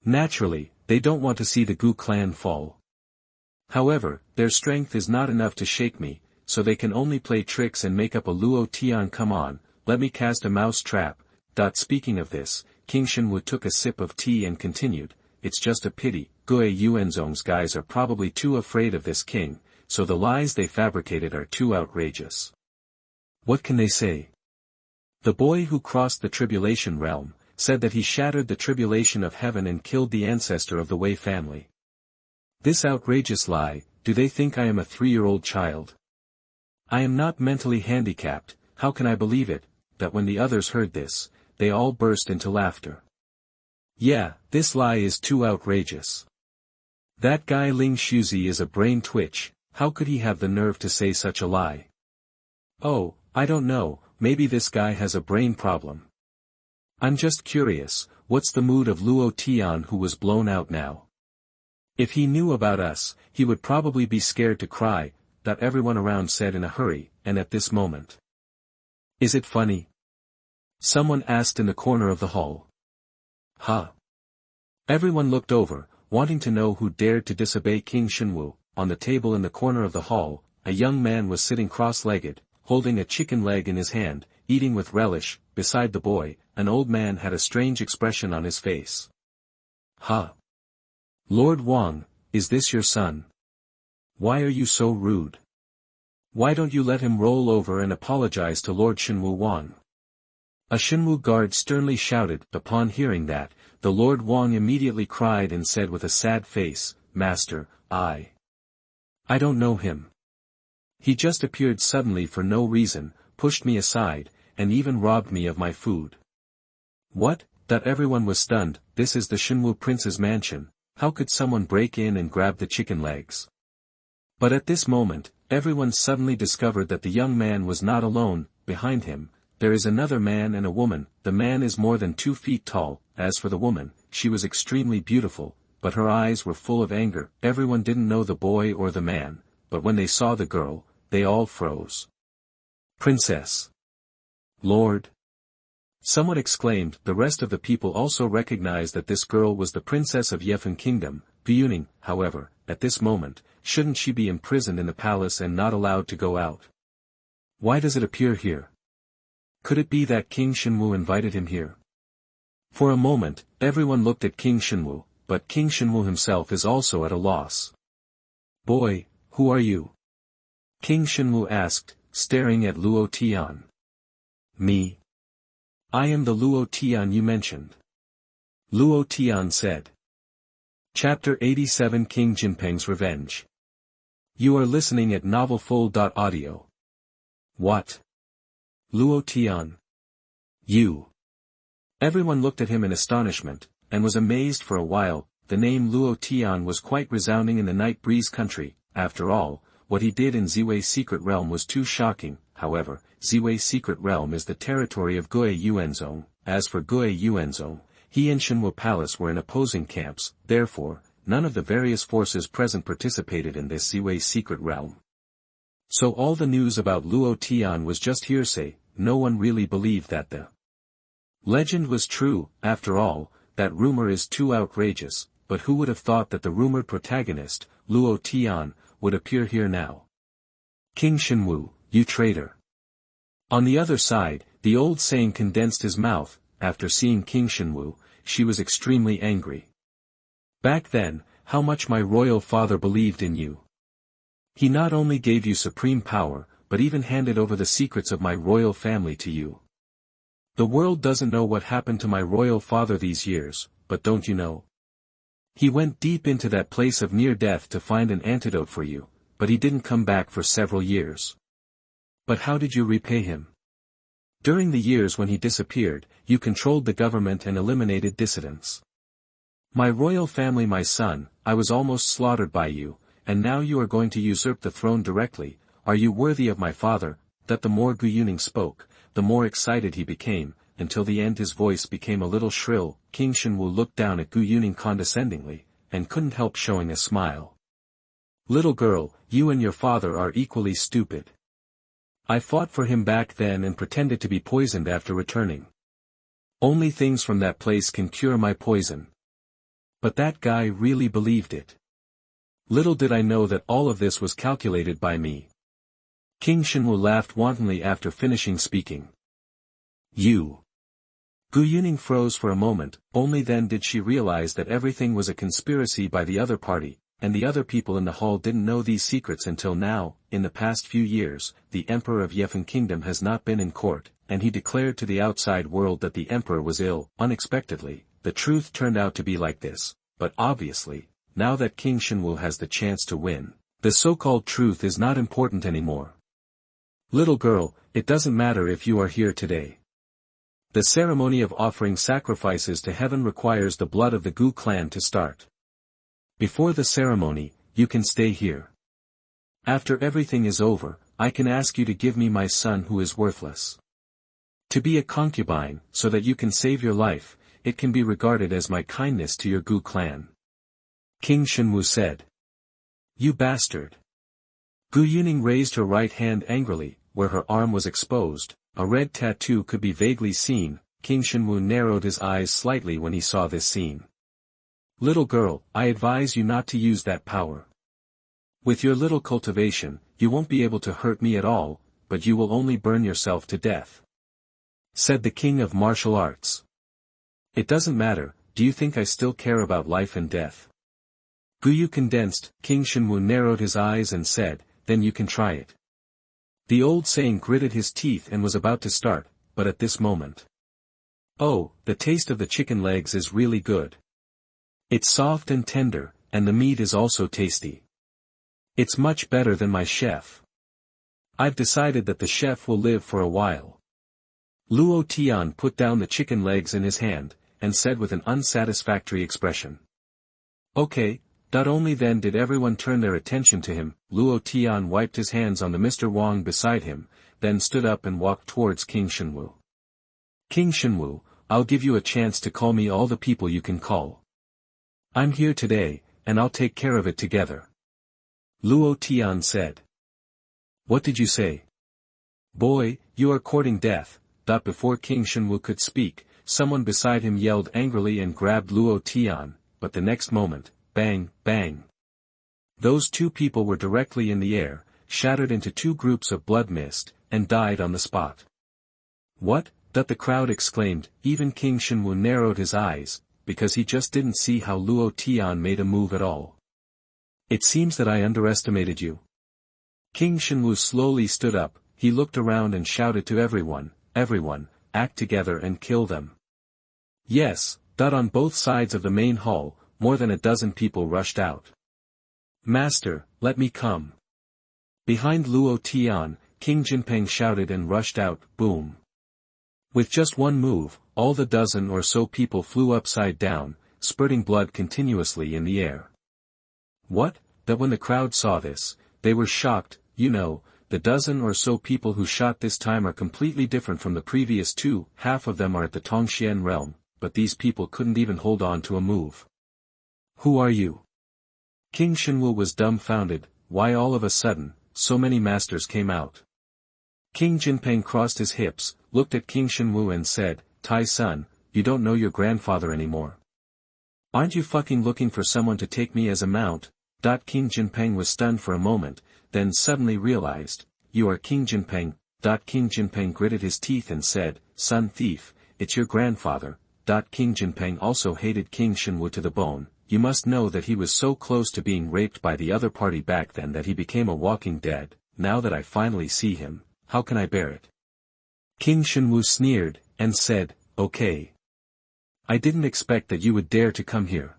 Naturally, they don't want to see the Gu clan fall. However, their strength is not enough to shake me, so they can only play tricks and make up a Luo Tian. Come on, let me cast a mouse trap. Speaking of this, King Xuanhuan took a sip of tea and continued, it's just a pity, Gui Yuanzong's guys are probably too afraid of this king, so the lies they fabricated are too outrageous. What can they say? The boy who crossed the tribulation realm, said that he shattered the tribulation of heaven and killed the ancestor of the Wei family. This outrageous lie, do they think I am a 3-year-old child? I am not mentally handicapped, how can I believe it? That when the others heard this, they all burst into laughter. Yeah, this lie is too outrageous. That guy Ling Shuzi is a brain twitch, how could he have the nerve to say such a lie? Oh, I don't know, maybe this guy has a brain problem. I'm just curious, what's the mood of Luo Tian who was blown out now? If he knew about us, he would probably be scared to cry, that everyone around said in a hurry, and at this moment. Is it funny? Someone asked in the corner of the hall. Huh? Everyone looked over, wanting to know who dared to disobey King Xuanhuan. On the table in the corner of the hall, a young man was sitting cross-legged, holding a chicken leg in his hand, eating with relish. Beside the boy, an old man had a strange expression on his face. Huh? Lord Wang, is this your son? Why are you so rude? Why don't you let him roll over and apologize to Lord Xuanhuan Wang? A Xuanhuan guard sternly shouted. Upon hearing that, the Lord Wang immediately cried and said with a sad face, Master, I don't know him. He just appeared suddenly for no reason, pushed me aside, and even robbed me of my food. What? Everyone was stunned. This is the Xuanhuan prince's mansion, how could someone break in and grab the chicken legs? But at this moment, everyone suddenly discovered that the young man was not alone. Behind him, there is another man and a woman. The man is more than 2 feet tall. As for the woman, she was extremely beautiful, but her eyes were full of anger. Everyone didn't know the boy or the man, but when they saw the girl, they all froze. Princess! Lord! Someone exclaimed. The rest of the people also recognized that this girl was the princess of Yefeng Kingdom. Buyuning, however, at this moment, shouldn't she be imprisoned in the palace and not allowed to go out? Why does it appear here? Could it be that King Xuanhuan invited him here? For a moment, everyone looked at King Xuanhuan, but King Xuanhuan himself is also at a loss. Boy, who are you? King Xuanhuan asked, staring at Luo Tian. Me? I am the Luo Tian you mentioned. Luo Tian said. Chapter 87 King Jinpeng's Revenge. You are listening at novelfull.audio. What? Luo Tian. You. Everyone looked at him in astonishment, and was amazed for a while. The name Luo Tian was quite resounding in the Night Breeze country. After all, what he did in Ziwei's secret realm was too shocking. However, Ziwei's secret realm is the territory of Gui Yuanzong. As for Gui Yuanzong, he and Xuanhuan Palace were in opposing camps, therefore, none of the various forces present participated in this Ziwei's secret realm. So all the news about Luo Tian was just hearsay. No one really believed that the legend was true. After all, that rumor is too outrageous, but who would have thought that the rumored protagonist, Luo Tian, would appear here now? King Xuanhuan, you traitor! On the other side, the old saying condensed his mouth. After seeing King Xuanhuan, she was extremely angry. Back then, how much my royal father believed in you. He not only gave you supreme power, but even handed over the secrets of my royal family to you. The world doesn't know what happened to my royal father these years, but don't you know? He went deep into that place of near death to find an antidote for you, but he didn't come back for several years. But how did you repay him? During the years when he disappeared, you controlled the government and eliminated dissidents. My royal family, my son, I was almost slaughtered by you, and now you are going to usurp the throne directly. Are you worthy of my father? That the more Gu Yuning spoke, the more excited he became, until the end his voice became a little shrill. King Xuanhuan looked down at Gu Yuning condescendingly, and couldn't help showing a smile. Little girl, you and your father are equally stupid. I fought for him back then and pretended to be poisoned after returning. Only things from that place can cure my poison. But that guy really believed it. Little did I know that all of this was calculated by me. King Xuanhuan laughed wantonly after finishing speaking. You. Gu Yuning froze for a moment, only then did she realize that everything was a conspiracy by the other party, and the other people in the hall didn't know these secrets until now. In the past few years, the Emperor of Yefeng Kingdom has not been in court, and he declared to the outside world that the Emperor was ill. Unexpectedly, the truth turned out to be like this, but obviously, now that King Xuanhuan has the chance to win, the so-called truth is not important anymore. Little girl, it doesn't matter if you are here today. The ceremony of offering sacrifices to heaven requires the blood of the Gu clan to start. Before the ceremony, you can stay here. After everything is over, I can ask you to give me my son who is worthless. To be a concubine, so that you can save your life, it can be regarded as my kindness to your Gu clan. King Xuanhuan said. You bastard. Gu Yuning raised her right hand angrily, where her arm was exposed, a red tattoo could be vaguely seen. King Xuanhuan narrowed his eyes slightly when he saw this scene. Little girl, I advise you not to use that power. With your little cultivation, you won't be able to hurt me at all, but you will only burn yourself to death. Said the king of martial arts. It doesn't matter, do you think I still care about life and death? Gu Yu condensed. King Xuanhuan narrowed his eyes and said, then you can try it. The old saying gritted his teeth and was about to start, but at this moment. Oh, the taste of the chicken legs is really good. It's soft and tender, and the meat is also tasty. It's much better than my chef. I've decided that the chef will live for a while. Luo Tian put down the chicken legs in his hand, and said with an unsatisfactory expression. Okay. Not only then did everyone turn their attention to him. Luo Tian wiped his hands on the Mr. Wang beside him, then stood up and walked towards King Xuanhuan. King Xuanhuan, I'll give you a chance to call me all the people you can call. I'm here today, and I'll take care of it together. Luo Tian said. What did you say? Boy, you are courting death. Before King Xuanhuan could speak, someone beside him yelled angrily and grabbed Luo Tian, but the next moment, bang, bang. Those two people were directly in the air, shattered into two groups of blood mist, and died on the spot. What? The crowd exclaimed. Even King Xuanhuan narrowed his eyes, because he just didn't see how Luo Tian made a move at all. It seems that I underestimated you. King Xuanhuan slowly stood up, he looked around and shouted to everyone, act together and kill them. Yes. On both sides of the main hall, more than a dozen people rushed out. Master, let me come. Behind Luo Tian, King Jinpeng shouted and rushed out. Boom. With just one move, all the dozen or so people flew upside down, spurting blood continuously in the air. What? When the crowd saw this, they were shocked. The dozen or so people who shot this time are completely different from the previous two. Half of them are at the Tongxian realm, but these people couldn't even hold on to a move. Who are you? King Xuanhuan was dumbfounded. Why all of a sudden, so many masters came out? King Jinpeng crossed his hips, looked at King Xuanhuan and said, Tai son, you don't know your grandfather anymore. Aren't you fucking looking for someone to take me as a mount? King Jinpeng was stunned for a moment, then suddenly realized, you are King Jinpeng. King Jinpeng gritted his teeth and said, son thief, it's your grandfather. King Jinpeng also hated King Xuanhuan to the bone. You must know that he was so close to being raped by the other party back then that he became a walking dead. Now that I finally see him, how can I bear it? King Xuanhuan sneered, and said, okay. I didn't expect that you would dare to come here.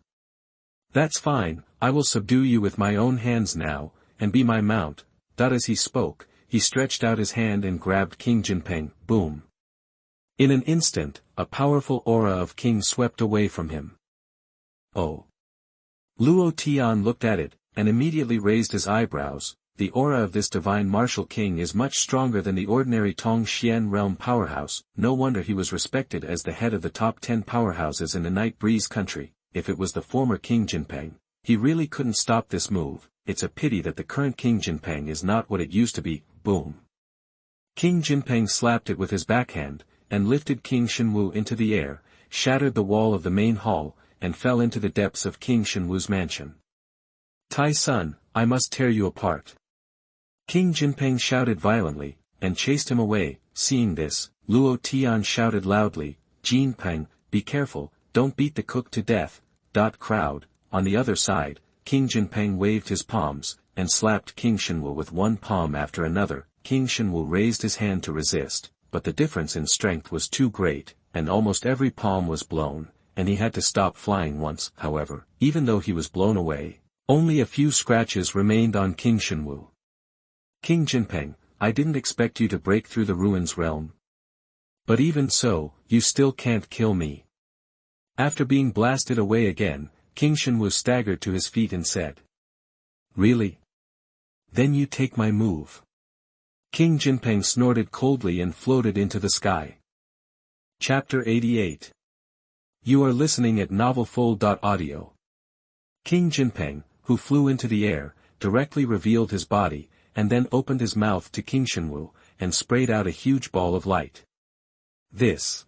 That's fine, I will subdue you with my own hands now. and be my mount." As he spoke, he stretched out his hand and grabbed King Jinpeng, boom. In an instant, a powerful aura of king swept away from him. Oh! Luo Tian looked at it, and immediately raised his eyebrows. The aura of this divine martial king is much stronger than the ordinary Tongxian realm powerhouse. No wonder he was respected as the head of the top 10 powerhouses in the Night Breeze country. If it was the former King Jinpeng, he really couldn't stop this move. It's a pity that the current King Jinpeng is not what it used to be. Boom. King Jinpeng slapped it with his backhand, and lifted King Xuanhuan into the air, shattered the wall of the main hall, and fell into the depths of King Xuanhuan's mansion. "Tai Sun, I must tear you apart." King Jinpeng shouted violently, and chased him away. Seeing this, Luo Tian shouted loudly, "Jinpeng, be careful, don't beat the cook to death." Crowd. On the other side, King Jinpeng waved his palms, and slapped King Xuanhuan with one palm after another. King Xuanhuan raised his hand to resist, but the difference in strength was too great, and almost every palm was blown, and he had to stop flying once. However, even though he was blown away, only a few scratches remained on King Xuanhuan. "King Jinpeng, I didn't expect you to break through the ruins realm. But even so, you still can't kill me." After being blasted away again, King Xuanhuan staggered to his feet and said, "Really? Then you take my move." King Jinpeng snorted coldly and floated into the sky. Chapter 88. You are listening at novelfull.audio. King Jinpeng, who flew into the air, directly revealed his body, and then opened his mouth to King Xuanhuan, and sprayed out a huge ball of light. This.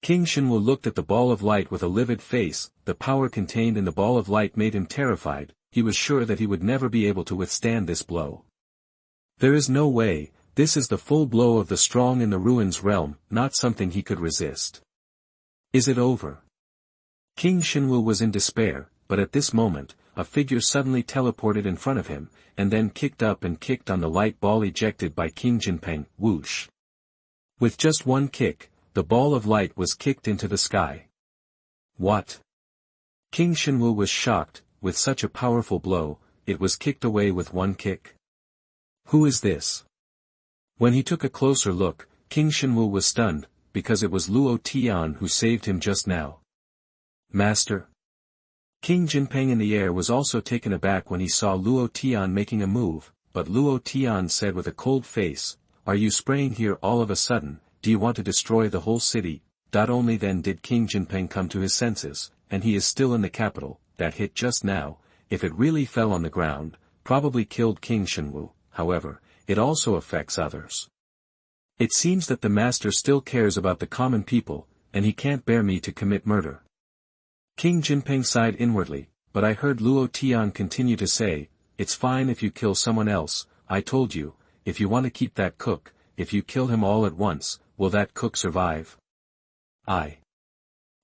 King Xuanhuan looked at the ball of light with a livid face. The power contained in the ball of light made him terrified. He was sure that he would never be able to withstand this blow. There is no way. This is the full blow of the strong in the ruins realm, not something he could resist. Is it over? King Xuanhuan was in despair, but at this moment, a figure suddenly teleported in front of him, and then kicked up and kicked on the light ball ejected by King Jinpeng. Whoosh! With just one kick, the ball of light was kicked into the sky. What? King Xuanhuan was shocked. With such a powerful blow, it was kicked away with one kick. Who is this? When he took a closer look, King Xuanhuan was stunned, because it was Luo Tian who saved him just now. Master? King Jinpeng in the air was also taken aback when he saw Luo Tian making a move, but Luo Tian said with a cold face, "Are you spraying here all of a sudden? Do you want to destroy the whole city?" Only then did King Jinpeng come to his senses, and he is still in the capital. That hit just now, if it really fell on the ground, probably killed King Xuanhuan. However, it also affects others. It seems that the master still cares about the common people, and he can't bear me to commit murder. King Jinpeng sighed inwardly, but I heard Luo Tian continue to say, "It's fine if you kill someone else. I told you, if you want to keep that cook, if you kill him all at once, will that cook survive?"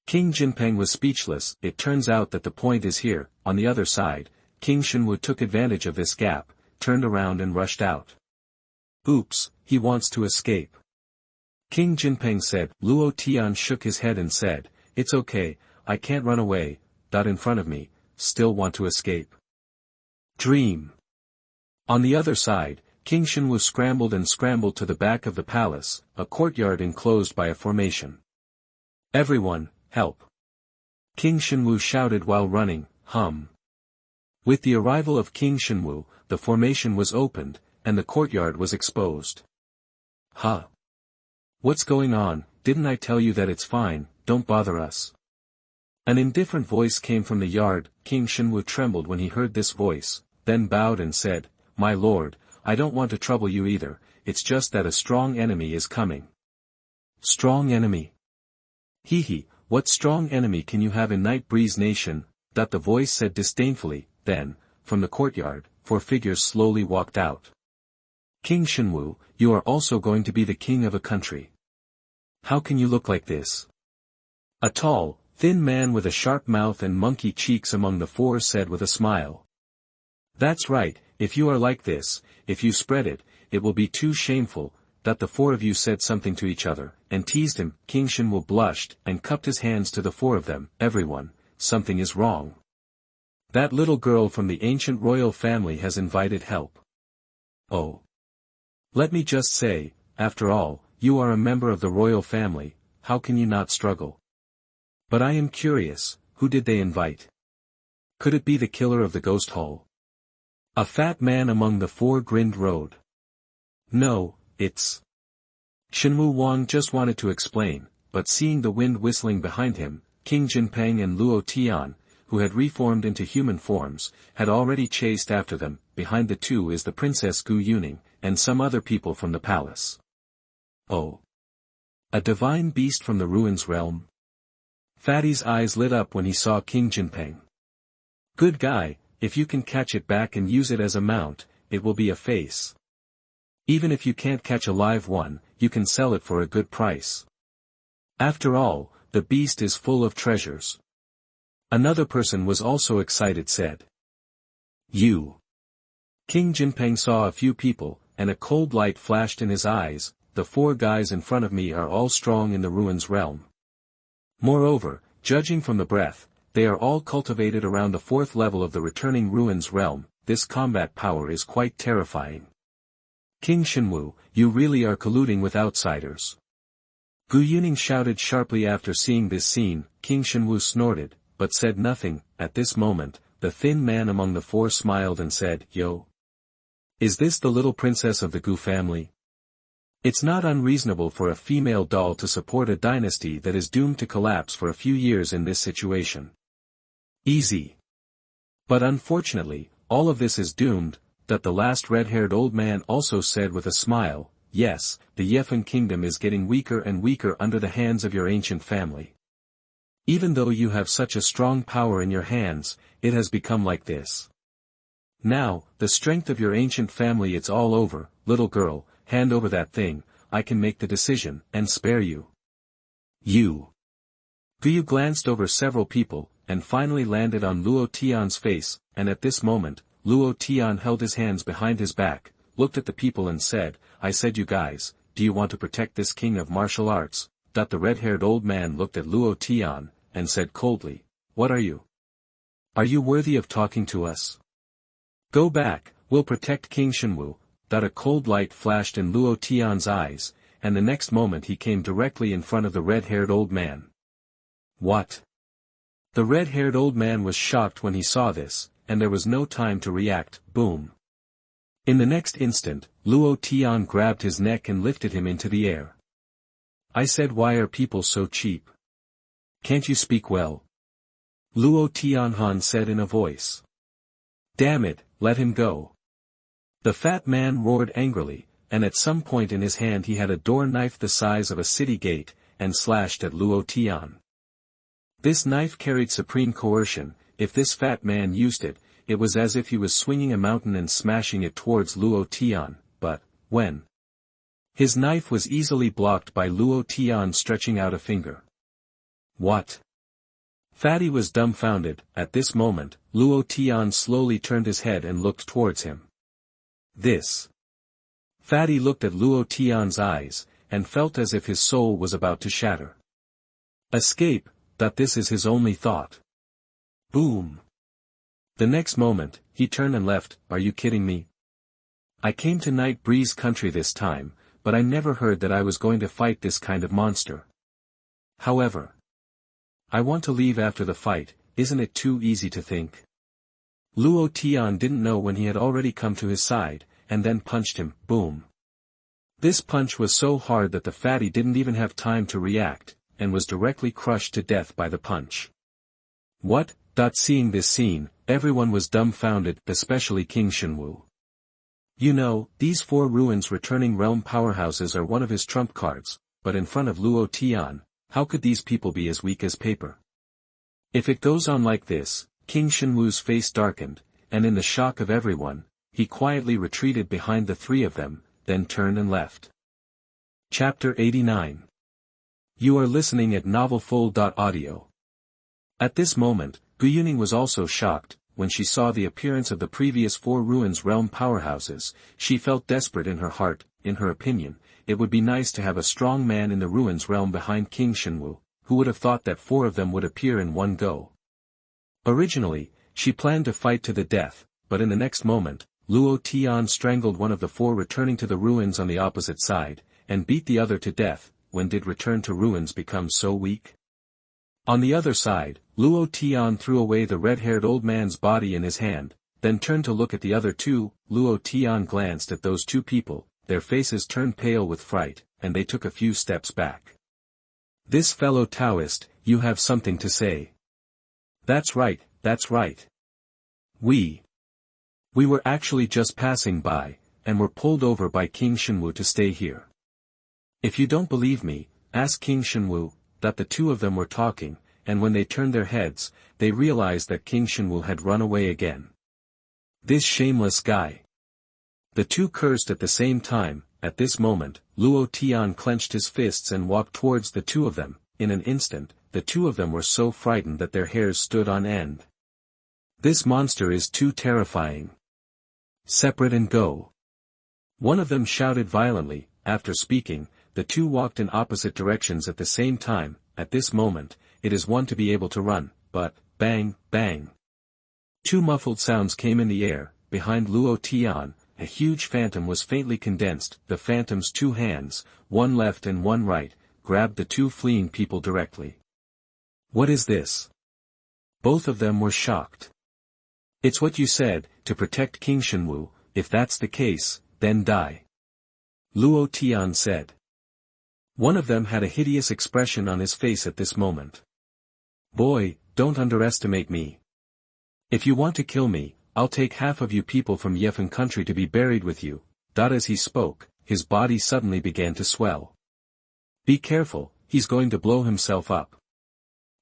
King Jinpeng was speechless. It turns out that the point is here. On the other side, King Xuanhuan took advantage of this gap, turned around and rushed out. Oops, he wants to escape. King Jinpeng said. Luo Tian shook his head and said, "It's okay, I can't run away. In front of me, still want to escape. Dream." On the other side, King Xuanhuan scrambled to the back of the palace, a courtyard enclosed by a formation. "Everyone, help!" King Xuanhuan shouted while running. With the arrival of King Xuanhuan, the formation was opened, and the courtyard was exposed. What's going on? Didn't I tell you that it's fine, don't bother us? An indifferent voice came from the yard. King Xuanhuan trembled when he heard this voice, then bowed and said, "My lord, I don't want to trouble you either, it's just that a strong enemy is coming." Strong enemy? What strong enemy can you have in Night Breeze Nation? The voice said disdainfully. Then, from the courtyard, 4 figures slowly walked out. King Xuanhuan, you are also going to be the king of a country. How can you look like this? A tall, thin man with a sharp mouth and monkey cheeks among the 4 said with a smile. That's right, if you are like this, if you spread it, it will be too shameful. The 4 of you said something to each other, and teased him. King Xuanhuan blushed, and cupped his hands to the 4 of them. Everyone, something is wrong. That little girl from the ancient royal family has invited help. Oh. Let me just say, after all, you are a member of the royal family, how can you not struggle? But I am curious, who did they invite? Could it be the killer of the ghost hall? A fat man among the four grinned road. No, it's... Xuanhuan just wanted to explain, but seeing the wind whistling behind him, King Jinpeng and Luo Tian, who had reformed into human forms, had already chased after them. Behind the two is the Princess Gu Yuning, and some other people from the palace. Oh. A divine beast from the ruins realm? Fatty's eyes lit up when he saw King Jinpeng. Good guy, if you can catch it back and use it as a mount, it will be a face. Even if you can't catch a live one, you can sell it for a good price. After all, the beast is full of treasures. Another person was also excited said. You. King Jinpeng saw a few people, and a cold light flashed in his eyes. The four guys in front of me are all strong in the ruins realm. Moreover, judging from the breath, they are all cultivated around the fourth level of the returning ruins realm. This combat power is quite terrifying. King Xuanhuan, you really are colluding with outsiders. Gu Yuning shouted sharply after seeing this scene. King Xuanhuan snorted, but said nothing. At this moment, the thin man among the four smiled and said, Yo. Is this the little princess of the Gu family? It's not unreasonable for a female doll to support a dynasty that is doomed to collapse for a few years in this situation. Easy. But unfortunately, all of this is doomed, that the last red-haired old man also said with a smile. Yes, the Yefan kingdom is getting weaker and weaker under the hands of your ancient family. Even though you have such a strong power in your hands, it has become like this. Now, the strength of your ancient family, it's all over. Little girl, hand over that thing, I can make the decision, and spare you. You. Gu glanced over several people, and finally landed on Luo Tian's face, and at this moment, Luo Tian held his hands behind his back, looked at the people and said, I said you guys, do you want to protect this king of martial arts? The red-haired old man looked at Luo Tian, and said coldly, what are you? Are you worthy of talking to us? Go back, we'll protect King Xuanhuan. A cold light flashed in Luo Tian's eyes, and the next moment he came directly in front of the red-haired old man. What? The red-haired old man was shocked when he saw this, and there was no time to react. Boom. In the next instant, Luo Tian grabbed his neck and lifted him into the air. I said, why are people so cheap? Can't you speak well? Luo Tianhan said in a voice. Damn it, let him go. The fat man roared angrily, and at some point in his hand he had a door knife the size of a city gate, and slashed at Luo Tian. This knife carried supreme coercion. If this fat man used it, it was as if he was swinging a mountain and smashing it towards Luo Tian, but, when? His knife was easily blocked by Luo Tian stretching out a finger. What? Fatty was dumbfounded. At this moment, Luo Tian slowly turned his head and looked towards him. This. Fatty looked at Luo Tian's eyes, and felt as if his soul was about to shatter. Escape, this is his only thought. Boom. The next moment, he turned and left. Are you kidding me? I came to Night Breeze country this time, but I never heard that I was going to fight this kind of monster. However, I want to leave after the fight. Isn't it too easy to think? Luo Tian didn't know when he had already come to his side, and then punched him. Boom. This punch was so hard that the fatty didn't even have time to react, and was directly crushed to death by the punch. What? Seeing this scene, everyone was dumbfounded, especially King Xuanhuan. You know, these four ruins returning realm powerhouses are one of his trump cards, but in front of Luo Tian, how could these people be as weak as paper? If it goes on like this, King Xuanhuan's face darkened, and in the shock of everyone, he quietly retreated behind the three of them, then turned and left. Chapter 89. You are listening at novelfull.audio. At this moment, Gu Yuning was also shocked. When she saw the appearance of the previous four ruins realm powerhouses, she felt desperate in her heart. In her opinion, it would be nice to have a strong man in the ruins realm behind King Xuanhuan. Who would have thought that four of them would appear in one go? Originally, She planned to fight to the death, but in the next moment, Luo Tian strangled one of the four returning to the ruins on the opposite side, and beat the other to death. When did return to ruins become so weak? On the other side, Luo Tian threw away the red-haired old man's body in his hand, then turned to look at the other two. Luo Tian glanced at those two people, their faces turned pale with fright, and they took a few steps back. This fellow Taoist, you have something to say. That's right, that's right. We were actually just passing by, and were pulled over by King Xuanhuan to stay here. If you don't believe me, ask King Xuanhuan. That the two of them were talking, and when they turned their heads, they realized that King Xuanhuan had run away again. This shameless guy. The two cursed at the same time. At this moment, Luo Tian clenched his fists and walked towards the two of them. In an instant, the two of them were so frightened that their hairs stood on end. This monster is too terrifying. Separate and go. One of them shouted violently. After speaking, the two walked in opposite directions at the same time. At this moment, it is one to be able to run, but, bang, bang. Two muffled sounds came in the air. Behind Luo Tian, a huge phantom was faintly condensed. The phantom's two hands, one left and one right, grabbed the two fleeing people directly. What is this? Both of them were shocked. It's what you said, to protect King Xuanhuan. If that's the case, then die. Luo Tian said. One of them had a hideous expression on his face at this moment. Boy, don't underestimate me. If you want to kill me, I'll take half of you people from Yefan country to be buried with you. As he spoke, his body suddenly began to swell. Be careful, he's going to blow himself up.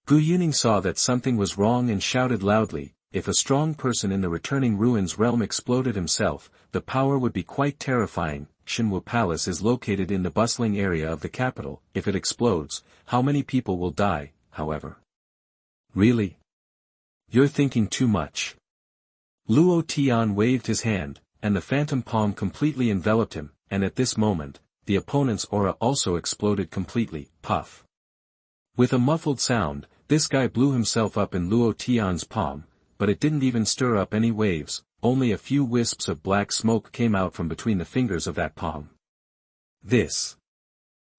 Gu Yuning saw that something was wrong and shouted loudly. If a strong person in the returning ruins realm exploded himself, the power would be quite terrifying. Xuanhuan Palace is located in the bustling area of the capital. If it explodes, how many people will die, however? Really? You're thinking too much. Luo Tian waved his hand, and the phantom palm completely enveloped him, and at this moment, the opponent's aura also exploded completely. Puff. With a muffled sound, this guy blew himself up in Luo Tian's palm, but it didn't even stir up any waves. Only a few wisps of black smoke came out from between the fingers of that palm.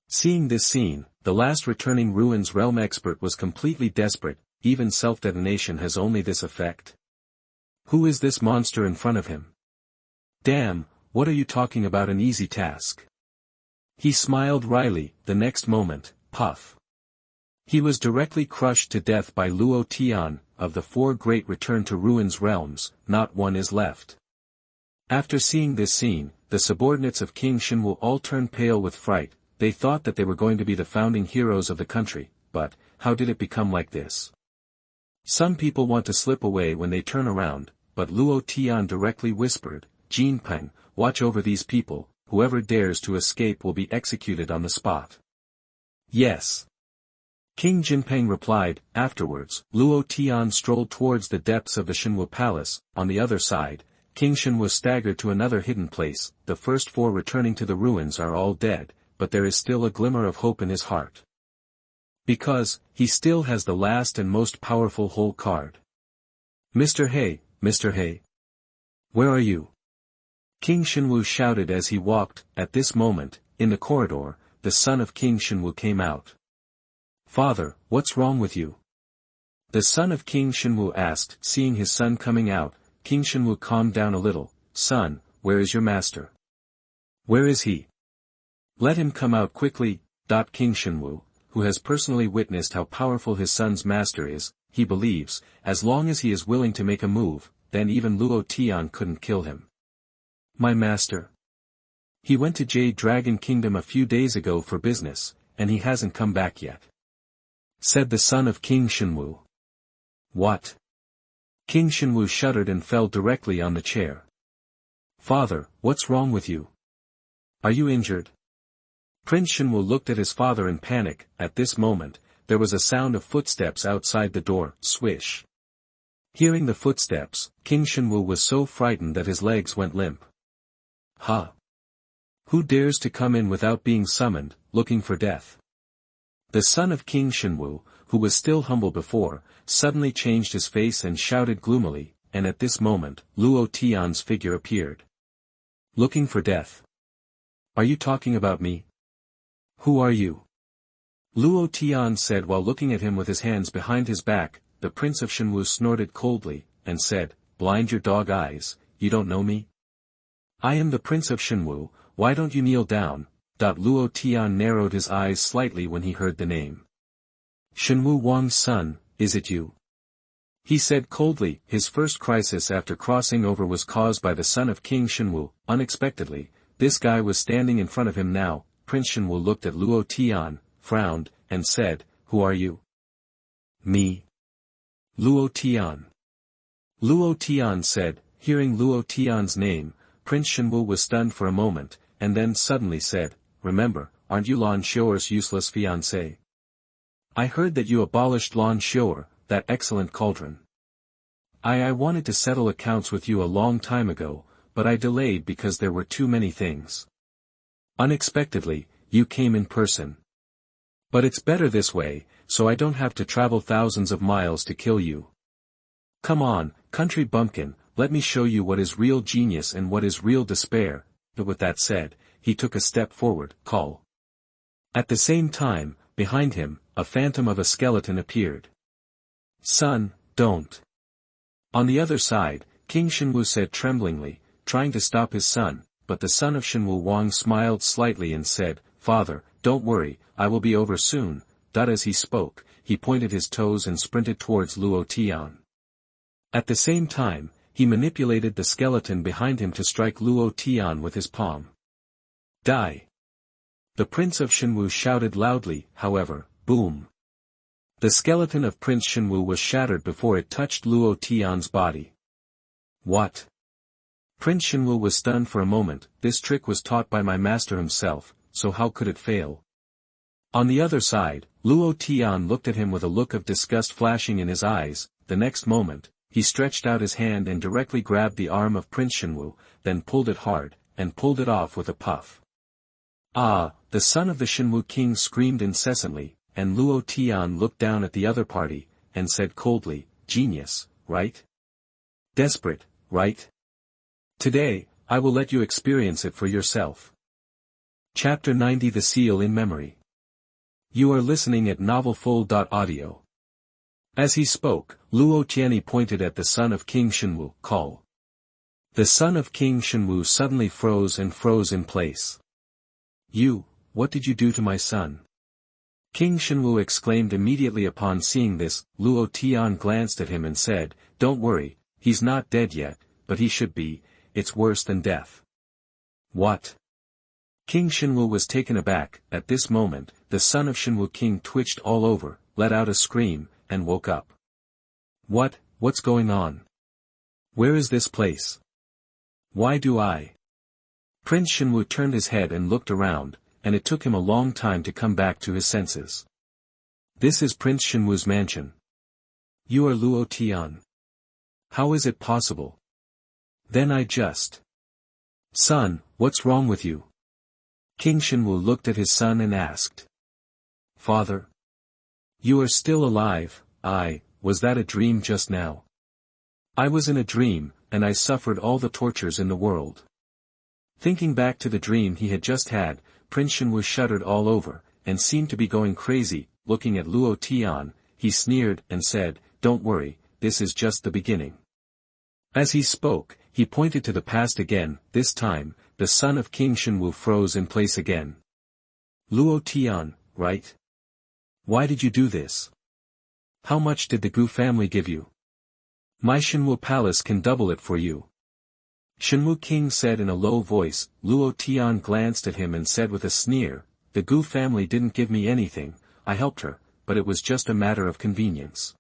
Seeing this scene, the last returning ruins realm expert was completely desperate. Even self-detonation has only this effect. Who is this monster in front of him? Damn, what are you talking about, an easy task? He smiled wryly. The next moment, puff. He was directly crushed to death by Luo Tian. Of the four great return to ruins realms, not one is left. After seeing this scene, the subordinates of King Xuanhuan all turned pale with fright. They thought that they were going to be the founding heroes of the country, but, how did it become like this? Some people want to slip away when they turn around, but Luo Tian directly whispered, Jinpeng, watch over these people. Whoever dares to escape will be executed on the spot. Yes. King Jinpeng replied. Afterwards, Luo Tian strolled towards the depths of the Xuanhuan Palace. On the other side, King Xuanhuan staggered to another hidden place. The first four returning to the ruins are all dead, but there is still a glimmer of hope in his heart. Because, he still has the last and most powerful hole card. Mr. He. Where are you? King Xuanhuan shouted as he walked. At this moment, in the corridor, the son of King Xuanhuan came out. Father, what's wrong with you? The son of King Xuanhuan asked. Seeing his son coming out, King Xuanhuan calmed down a little. Son, where is your master? Where is he? Let him come out quickly. King Xuanhuan, who has personally witnessed how powerful his son's master is, he believes, as long as he is willing to make a move, then even Luo Tian couldn't kill him. My master. He went to Jade Dragon Kingdom a few days ago for business, and he hasn't come back yet. Said the son of King Xuanhuan. What? King Xuanhuan shuddered and fell directly on the chair. Father, what's wrong with you? Are you injured? Prince Xuanhuan looked at his father in panic. At this moment, there was a sound of footsteps outside the door. Swish. Hearing the footsteps, King Xuanhuan was so frightened that his legs went limp. Ha! Who dares to come in without being summoned, looking for death? The son of King Xuanhuan, who was still humble before, suddenly changed his face and shouted gloomily, and at this moment, Luo Tian's figure appeared. Looking for death. Are you talking about me? Who are you? Luo Tian said while looking at him with his hands behind his back. The prince of Xuanhuan snorted coldly, and said, blind your dog eyes, you don't know me? I am the prince of Xuanhuan, why don't you kneel down? Luo Tian narrowed his eyes slightly when he heard the name. Xuanhuan Wang's son, is it you? He said coldly. His first crisis after crossing over was caused by the son of King Xuanhuan. Unexpectedly, this guy was standing in front of him now. Prince Xuanhuan looked at Luo Tian, frowned, and said, who are you? Me. Luo Tian. Luo Tian said. Hearing Luo Tian's name, Prince Xuanhuan was stunned for a moment, and then suddenly said, remember, aren't you Lan Xiuer's useless fiancé? I heard that you abolished Lan Xiuer, that excellent cauldron. I wanted to settle accounts with you a long time ago, but I delayed because there were too many things. Unexpectedly, you came in person. But it's better this way, so I don't have to travel thousands of miles to kill you. Come on, country bumpkin, let me show you what is real genius and what is real despair. But with that said, he took a step forward, call. At the same time, behind him, a phantom of a skeleton appeared. Son, don't. On the other side, King Xuanhuan said tremblingly, trying to stop his son, but the son of Xuanhuan Wang smiled slightly and said, Father, don't worry, I will be over soon. As he spoke, he pointed his toes and sprinted towards Luo Tian. At the same time, he manipulated the skeleton behind him to strike Luo Tian with his palm. Die! The prince of Xuanhuan shouted loudly. However, boom! The skeleton of Prince Xuanhuan was shattered before it touched Luo Tian's body. What? Prince Xuanhuan was stunned for a moment. This trick was taught by my master himself, so how could it fail? On the other side, Luo Tian looked at him with a look of disgust flashing in his eyes. The next moment, he stretched out his hand and directly grabbed the arm of Prince Xuanhuan, then pulled it hard, and pulled it off with a puff. Ah! The son of the Xuanhuan king screamed incessantly, and Luo Tian looked down at the other party, and said coldly, genius, right? Desperate, right? Today, I will let you experience it for yourself. Chapter 90 The Seal in Memory. You are listening at novelfull.audio. As he spoke, Luo Tian pointed at the son of King Xuanhuan, call. The son of King Xuanhuan suddenly froze in place. You, what did you do to my son? King Xuanhuan exclaimed immediately upon seeing this. Luo Tian glanced at him and said, don't worry, he's not dead yet, but he should be. It's worse than death. What? King Xuanhuan was taken aback. At this moment, the son of Xuanhuan king twitched all over, let out a scream, and woke up. What's going on? Where is this place? Why do I? Prince Xuanhuan turned his head and looked around, and it took him a long time to come back to his senses. This is Prince Xuanhuan's mansion. You are Luo Tian. How is it possible? Then I just... Son, what's wrong with you? King Xuanhuan looked at his son and asked. Father? You are still alive. Was that a dream just now? I was in a dream, and I suffered all the tortures in the world. Thinking back to the dream he had just had, Prince Xuanhuan shuddered all over, and seemed to be going crazy. Looking at Luo Tian, he sneered and said, don't worry, this is just the beginning. As he spoke, he pointed to the past again. This time, the son of King Xuanhuan froze in place again. Luo Tian, right? Why did you do this? How much did the Gu family give you? My Xuanhuan palace can double it for you. Xuanhuan king said in a low voice. Luo Tian glanced at him and said with a sneer, the Gu family didn't give me anything, I helped her, but it was just a matter of convenience.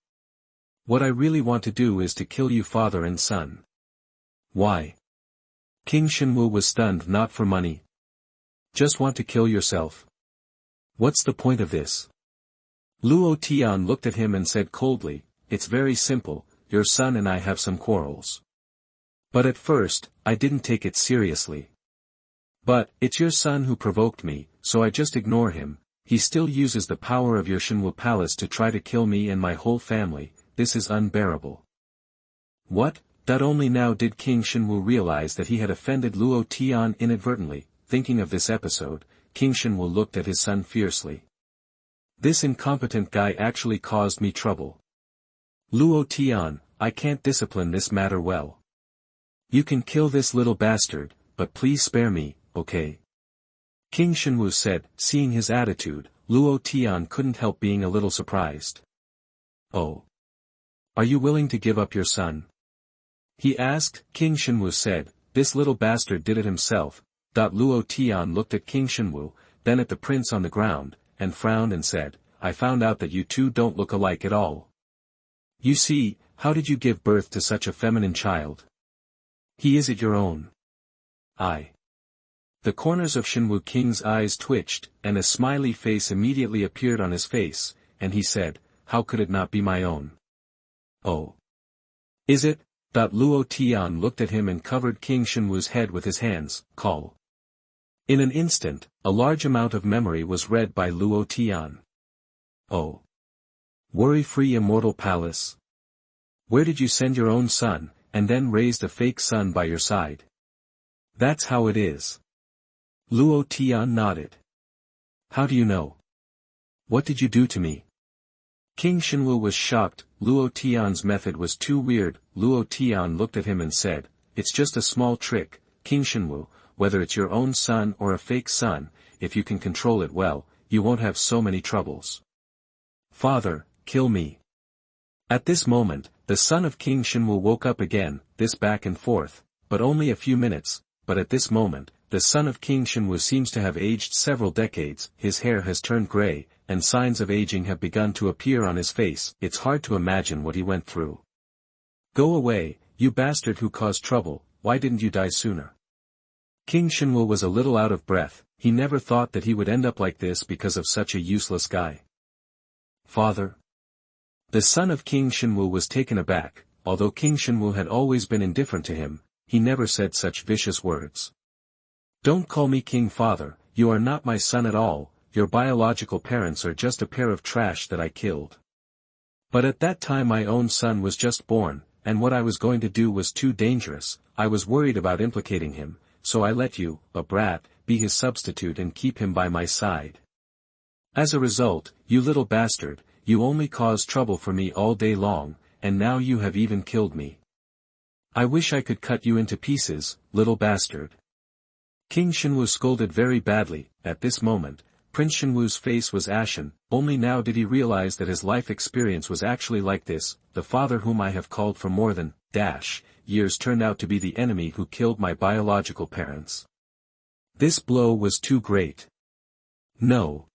What I really want to do is to kill you father and son. Why? King Xuanhuan was stunned. Not for money. Just want to kill yourself. What's the point of this? Luo Tian looked at him and said coldly, it's very simple, your son and I have some quarrels. But at first, I didn't take it seriously. But, it's your son who provoked me, so I just ignore him. he still uses the power of your Xuanhuan palace to try to kill me and my whole family. This is unbearable. What? Only now did King Xuanhuan realize that he had offended Luo Tian inadvertently. Thinking of this episode, King Xuanhuan looked at his son fiercely. This incompetent guy actually caused me trouble. Luo Tian, I can't discipline this matter well. You can kill this little bastard, but please spare me, okay? King Xuanhuan said. Seeing his attitude, Luo Tian couldn't help being a little surprised. Oh. Are you willing to give up your son? He asked. King Xuanhuan said, this little bastard did it himself. Luo Tian looked at King Xuanhuan, then at the prince on the ground, and frowned and said, I found out that you two don't look alike at all. You see, how did you give birth to such a feminine child? He is it your own? The corners of Xuanhuan King's eyes twitched, and a smiley face immediately appeared on his face, and he said, how could it not be my own? Oh. Is it? Luo Tian looked at him and covered King Xuanhuan's head with his hands. Call. In an instant, a large amount of memory was read by Luo Tian. Oh. Worry-free immortal palace. Where did you send your own son, and then raised a fake son by your side? That's how it is. Luo Tian nodded. How do you know? What did you do to me? King Xuanhuan was shocked. Luo Tian's method was too weird. Luo Tian looked at him and said, it's just a small trick, King Xuanhuan, whether it's your own son or a fake son, if you can control it well, you won't have so many troubles. Father, kill me. At this moment, the son of King Xuanhuan woke up again, this back and forth, but only a few minutes, but at this moment, the son of King Xuanhuan seems to have aged several decades, his hair has turned gray, and signs of aging have begun to appear on his face. It's hard to imagine what he went through. Go away, you bastard who caused trouble, why didn't you die sooner? King Xuanhuan was a little out of breath. He never thought that he would end up like this because of such a useless guy. Father. The son of King Xuanhuan was taken aback. Although King Xuanhuan had always been indifferent to him, he never said such vicious words. Don't call me King Father, you are not my son at all. Your biological parents are just a pair of trash that I killed. But at that time my own son was just born, and what I was going to do was too dangerous. I was worried about implicating him, so I let you, a brat, be his substitute and keep him by my side. As a result, you little bastard, you only caused trouble for me all day long, and now you have even killed me. I wish I could cut you into pieces, little bastard. King Xuanhuan scolded very badly. At this moment, Prince Xuanhuan's face was ashen. Only now did he realize that his life experience was actually like this. The father whom I have called for more than years turned out to be the enemy who killed my biological parents. This blow was too great. No.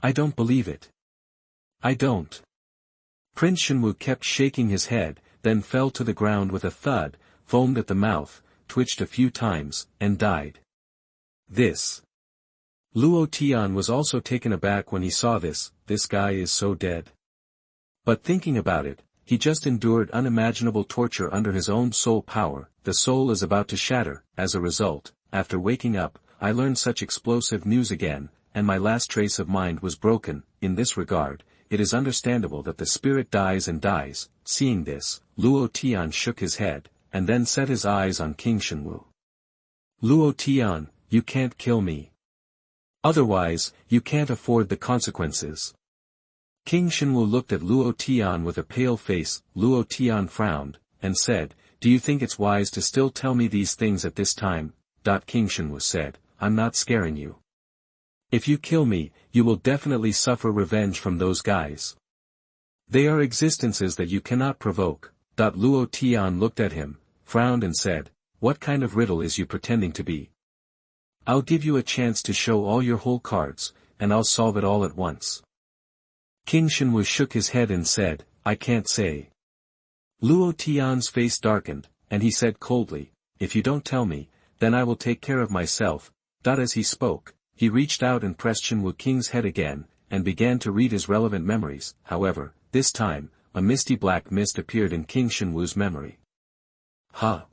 I don't believe it. I don't. Prince Xuanhuan kept shaking his head, then fell to the ground with a thud, foamed at the mouth, twitched a few times, and died. This. Luo Tian was also taken aback when he saw this guy is so dead. But thinking about it, he just endured unimaginable torture under his own soul power. The soul is about to shatter. As a result, after waking up, I learned such explosive news again, and my last trace of mind was broken. In this regard, it is understandable that the spirit dies and dies. Seeing this, Luo Tian shook his head, and then set his eyes on King Xuanhuan. Luo Tian, you can't kill me. Otherwise, you can't afford the consequences. King Xuanhuan looked at Luo Tian with a pale face. Luo Tian frowned, and said, do you think it's wise to still tell me these things at this time? King Xuanhuan said, I'm not scaring you. If you kill me, you will definitely suffer revenge from those guys. They are existences that you cannot provoke. Luo Tian looked at him, frowned and said, what kind of riddle is you pretending to be? I'll give you a chance to show all your whole cards, and I'll solve it all at once. King Xuanhuan shook his head and said, I can't say. Luo Tian's face darkened, and he said coldly, if you don't tell me, then I will take care of myself. As he spoke, he reached out and pressed Xuanhuan King's head again, and began to read his relevant memories. However, this time, a misty black mist appeared in King Xuanhuan's memory. Huh?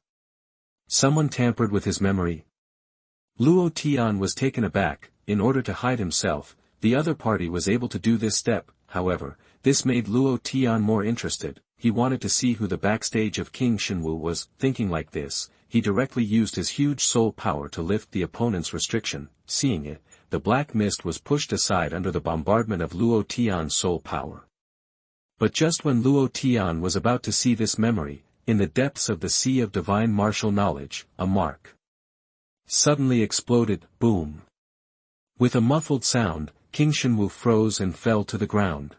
Someone tampered with his memory? Luo Tian was taken aback. In order to hide himself, the other party was able to do this step. However, this made Luo Tian more interested. He wanted to see who the backstage of King Xuanhuan was. Thinking like this, he directly used his huge soul power to lift the opponent's restriction. Seeing it, the black mist was pushed aside under the bombardment of Luo Tian's soul power. But just when Luo Tian was about to see this memory, in the depths of the sea of divine martial knowledge, a mark suddenly exploded. Boom! With a muffled sound, King Xuanhuan froze and fell to the ground.